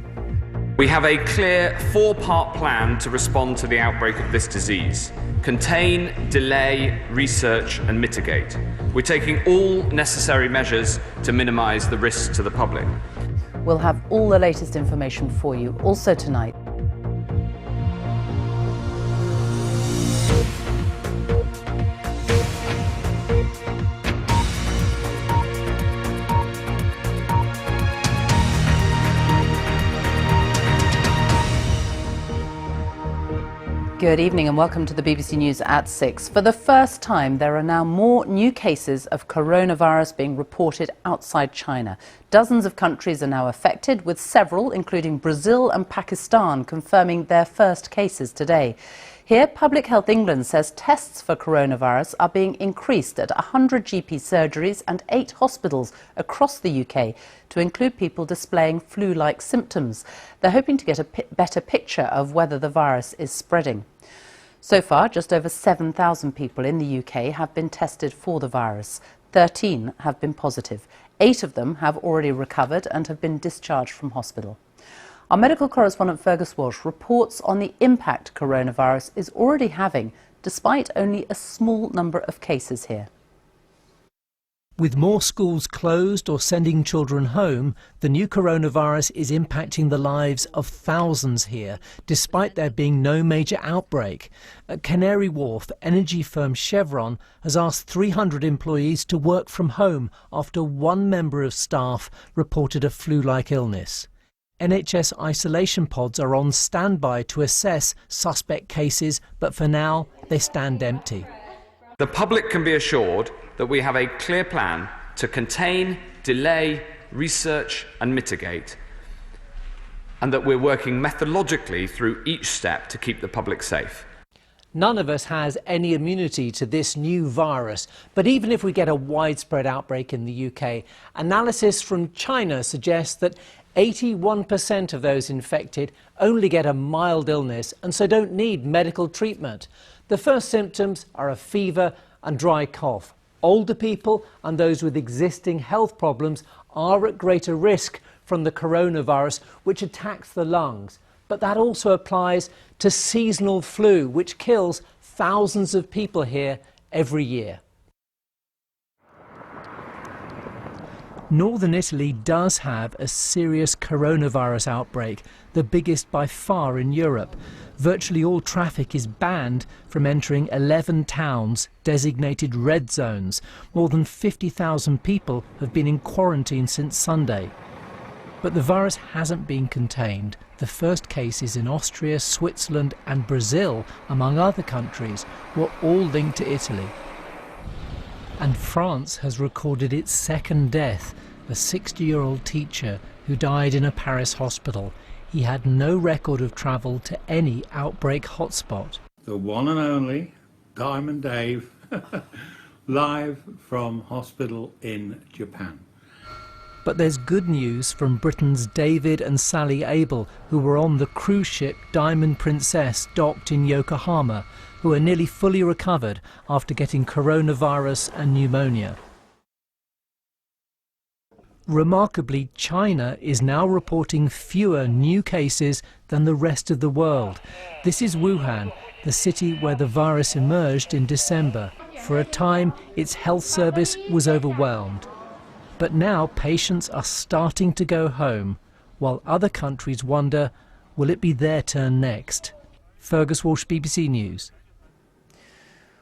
We have a clear 4-part plan to respond to the outbreak of this disease: contain, delay, research and mitigate. We're taking all necessary measures to minimise the risks to the public. We'll have all the latest information for you also tonight. Good evening and welcome to the BBC News at 6. For the first time, there are now more new cases of coronavirus being reported outside China. Dozens of countries are now affected, with several, including Brazil and Pakistan, confirming their first cases today. Here, Public Health England says tests for coronavirus are being increased at 100 GP surgeries and 8 hospitals across the UK to include people displaying flu-like symptoms. They're hoping to get a better picture of whether the virus is spreading. So far, just over 7,000 people in the UK have been tested for the virus. 13 have been positive. 8 of them have already recovered and have been discharged from hospital. Our medical correspondent Fergus Walsh reports on the impact coronavirus is already having, despite only a small number of cases here. With more schools closed or sending children home, the new coronavirus is impacting the lives of thousands here, despite there being no major outbreak. At Canary Wharf, energy firm Chevron has asked 300 employees to work from home after one member of staff reported a flu-like illness. NHS isolation pods are on standby to assess suspect cases, but for now they stand empty. The public can be assured that we have a clear plan to contain, delay, research and mitigate, and that we're working methodologically through each step to keep the public safe. None of us has any immunity to this new virus, but even if we get a widespread outbreak in the UK, analysis from China suggests that 81% of those infected only get a mild illness and so don't need medical treatment. The first symptoms are a fever and dry cough. Older people and those with existing health problems are at greater risk from the coronavirus, which attacks the lungs. But that also applies to seasonal flu, which kills thousands of people here every year. Northern Italy does have a serious coronavirus outbreak, the biggest by far in Europe. Virtually all traffic is banned from entering 11 towns designated red zones. More than 50,000 people have been in quarantine since Sunday. But the virus hasn't been contained. The first cases in Austria, Switzerland and Brazil, among other countries, were all linked to Italy. And France has recorded its second death, a 60-year-old teacher who died in a Paris hospital. He had no record of travel to any outbreak hotspot. The one and only Diamond Dave, live from hospital in Japan. But there's good news from Britain's David and Sally Abel, who were on the cruise ship Diamond Princess docked in Yokohama, who are nearly fully recovered after getting coronavirus and pneumonia. Remarkably, China is now reporting fewer new cases than the rest of the world. This is Wuhan, the city where the virus emerged in December. For a time, its health service was overwhelmed. But now patients are starting to go home, while other countries wonder, will it be their turn next? Fergus Walsh, BBC News.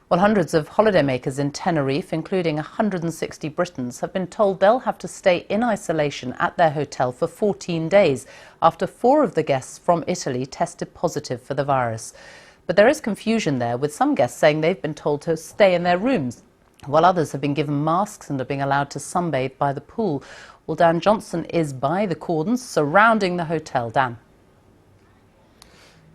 Well, hundreds of holidaymakers in Tenerife, including 160 Britons, have been told they'll have to stay in isolation at their hotel for 14 days after 4 of the guests from Italy tested positive for the virus. But there is confusion there, with some guests saying they've been told to stay in their rooms, while others have been given masks and are being allowed to sunbathe by the pool. Well, Dan Johnson is by the cordons surrounding the hotel. Dan.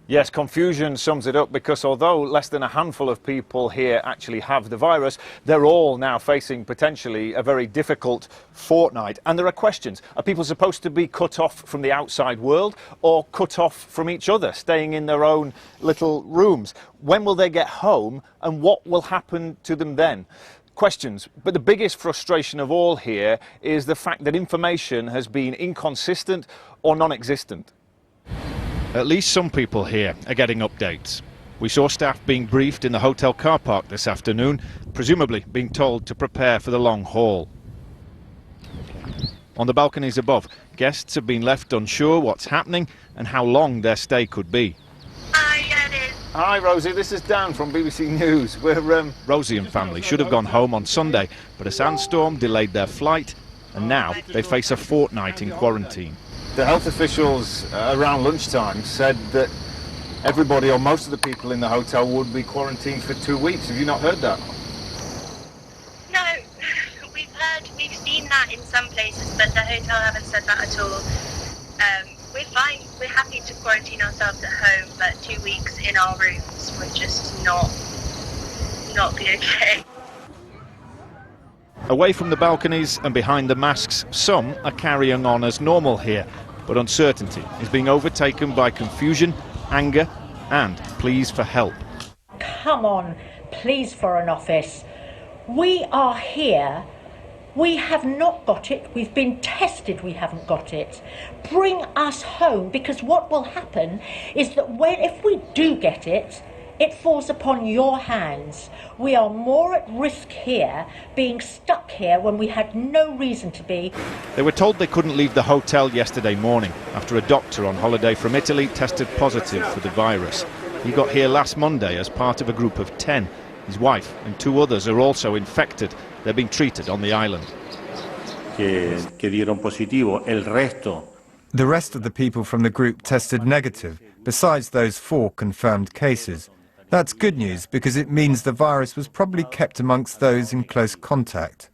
Yes, confusion sums it up, because although less than a handful of people here actually have the virus, they're all now facing potentially a very difficult fortnight. And there are questions. Are people supposed to be cut off from the outside world or cut off from each other, staying in their own little rooms? When will they get home and what will happen to them then? Questions. But the biggest frustration of all here is the fact that information has been inconsistent or non-existent. At least some people here are getting updates. We saw staff being briefed in the hotel car park this afternoon, presumably being told to prepare for the long haul. On the balconies above, guests have been left unsure what's happening and how long their stay could be. Hi Rosie, this is Dan from BBC News. Rosie and family should have gone home on Sunday, but a sandstorm delayed their flight and now they face a fortnight in quarantine. The health officials around lunchtime said that everybody or most of the people in the hotel would be quarantined for 2 weeks. Have you not heard that? No, we've seen that in some places, but the hotel haven't said that at all. We're fine. We're happy to quarantine ourselves at home, but 2 weeks in our rooms would just not be okay. Away from the balconies and behind the masks, some are carrying on as normal here, but uncertainty is being overtaken by confusion, anger and pleas for help. Come on, please, Foreign Office. We are here. We have not got it. We've been tested. We haven't got it. Bring us home, because what will happen is that if we do get it, it falls upon your hands. We are more at risk here, being stuck here when we had no reason to be. They were told they couldn't leave the hotel yesterday morning after a doctor on holiday from Italy tested positive for the virus. He got here last Monday as part of a group of 10. His wife and 2 others are also infected. They're being treated on the island. Que dieron positivo. El resto. The rest of the people from the group tested negative, besides those 4 confirmed cases. That's good news because it means the virus was probably kept amongst those in close contact.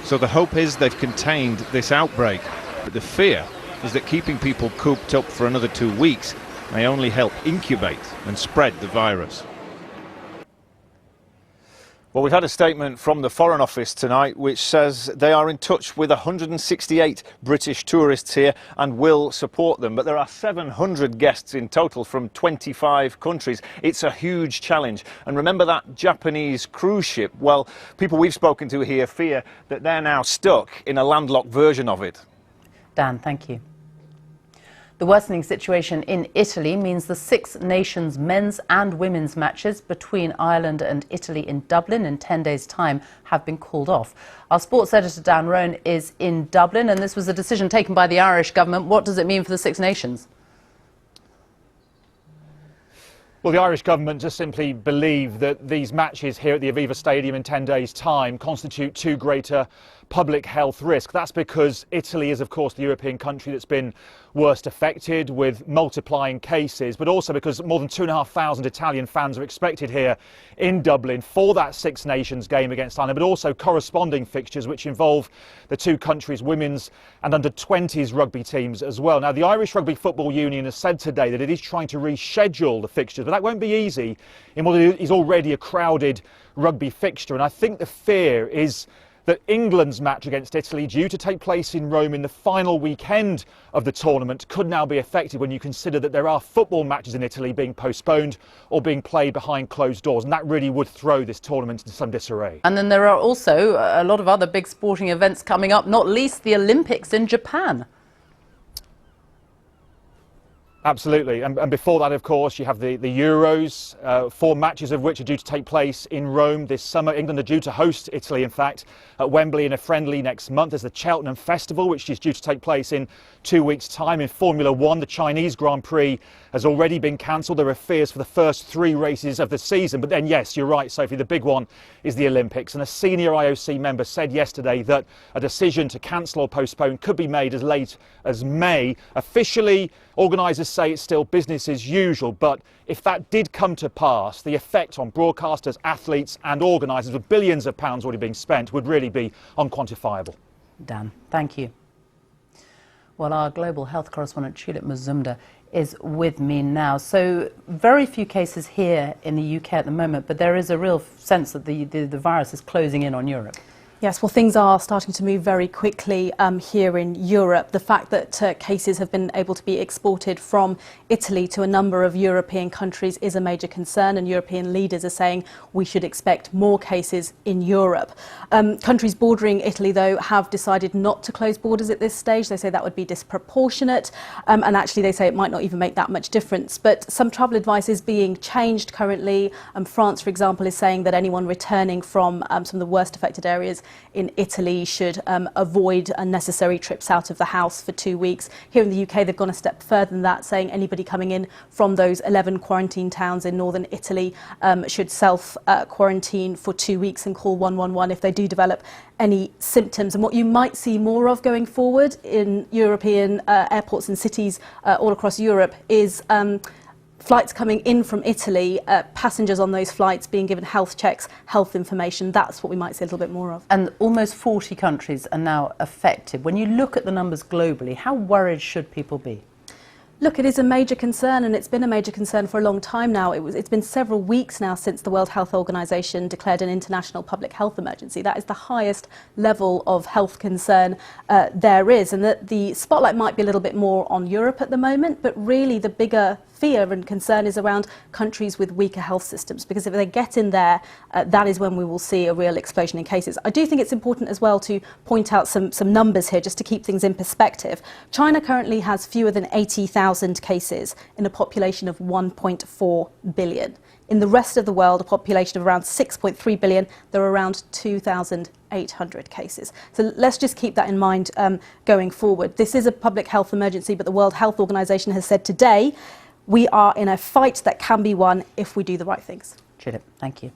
So the hope is they've contained this outbreak, but the fear is that keeping people cooped up for another 2 weeks may only help incubate and spread the virus. Well, we've had a statement from the Foreign Office tonight which says they are in touch with 168 British tourists here and will support them. But there are 700 guests in total from 25 countries. It's a huge challenge. And remember that Japanese cruise ship? Well, people we've spoken to here fear that they're now stuck in a landlocked version of it. Dan, thank you. The worsening situation in Italy means the Six Nations men's and women's matches between Ireland and Italy in Dublin in 10 days' time have been called off. Our sports editor Dan Roan is in Dublin, and this was a decision taken by the Irish government. What does it mean for the Six Nations? Well, the Irish government just simply believe that these matches here at the Aviva Stadium in 10 days' time constitute too great a public health risk. That's because Italy is, of course, the European country that's been worst affected with multiplying cases, but also because more than 2,500 Italian fans are expected here in Dublin for that Six Nations game against Ireland, but also corresponding fixtures which involve the two countries' women's and under-20s rugby teams as well. Now, the Irish Rugby Football Union has said today that it is trying to reschedule the fixtures, but that won't be easy in what is already a crowded rugby fixture. And I think the fear is that England's match against Italy, due to take place in Rome in the final weekend of the tournament, could now be affected when you consider that there are football matches in Italy being postponed or being played behind closed doors, and that really would throw this tournament into some disarray. And then there are also a lot of other big sporting events coming up, not least the Olympics in Japan. Absolutely, and before that, of course, you have the Euros, 4 matches of which are due to take place in Rome this summer. England are due to host Italy, in fact, at Wembley in a friendly next month. There's the Cheltenham Festival, which is due to take place in 2 weeks' time. In Formula One, the Chinese Grand Prix has already been cancelled. There are fears for the first 3 races of the season. But then, yes, you're right, Sophie, the big one is the Olympics. And a senior IOC member said yesterday that a decision to cancel or postpone could be made as late as May. Officially, organisers say it's still business as usual, but if that did come to pass, the effect on broadcasters, athletes and organisers, with billions of pounds already being spent, would really be unquantifiable. Dan, thank you. Well, our global health correspondent Tulip Mazumda is with me now. So very few cases here in the UK at the moment, but there is a real sense that the virus is closing in on Europe. Yes, well, things are starting to move very quickly here in Europe. The fact that cases have been able to be exported from Italy to a number of European countries is a major concern, and European leaders are saying we should expect more cases in Europe. Countries bordering Italy, though, have decided not to close borders at this stage. They say that would be disproportionate, and actually they say it might not even make that much difference. But some travel advice is being changed currently. France, for example, is saying that anyone returning from some of the worst affected areas in Italy should avoid unnecessary trips out of the house for 2 weeks. Here in the UK, they've gone a step further than that, saying anybody coming in from those 11 quarantine towns in northern Italy should self-quarantine for 2 weeks and call 111 if they do develop any symptoms. And what you might see more of going forward in European airports and cities all across Europe is flights coming in from Italy, passengers on those flights being given health checks, health information. That's what we might see a little bit more of. And almost 40 countries are now affected. When you look at the numbers globally, how worried should people be? Look, it is a major concern, and it's been a major concern for a long time now. It's been several weeks now since the World Health Organization declared an international public health emergency. That is the highest level of health concern there is, and that the spotlight might be a little bit more on Europe at the moment, but really the bigger fear and concern is around countries with weaker health systems, because if they get in there, that is when we will see a real explosion in cases. I do think it's important as well to point out some numbers here just to keep things in perspective. China currently has fewer than 80,000 cases in a population of 1.4 billion. In the rest of the world, a population of around 6.3 billion, there are around 2,800 cases. So let's just keep that in mind going forward. This is a public health emergency, but the World Health Organization has said today we are in a fight that can be won if we do the right things. Philip, thank you.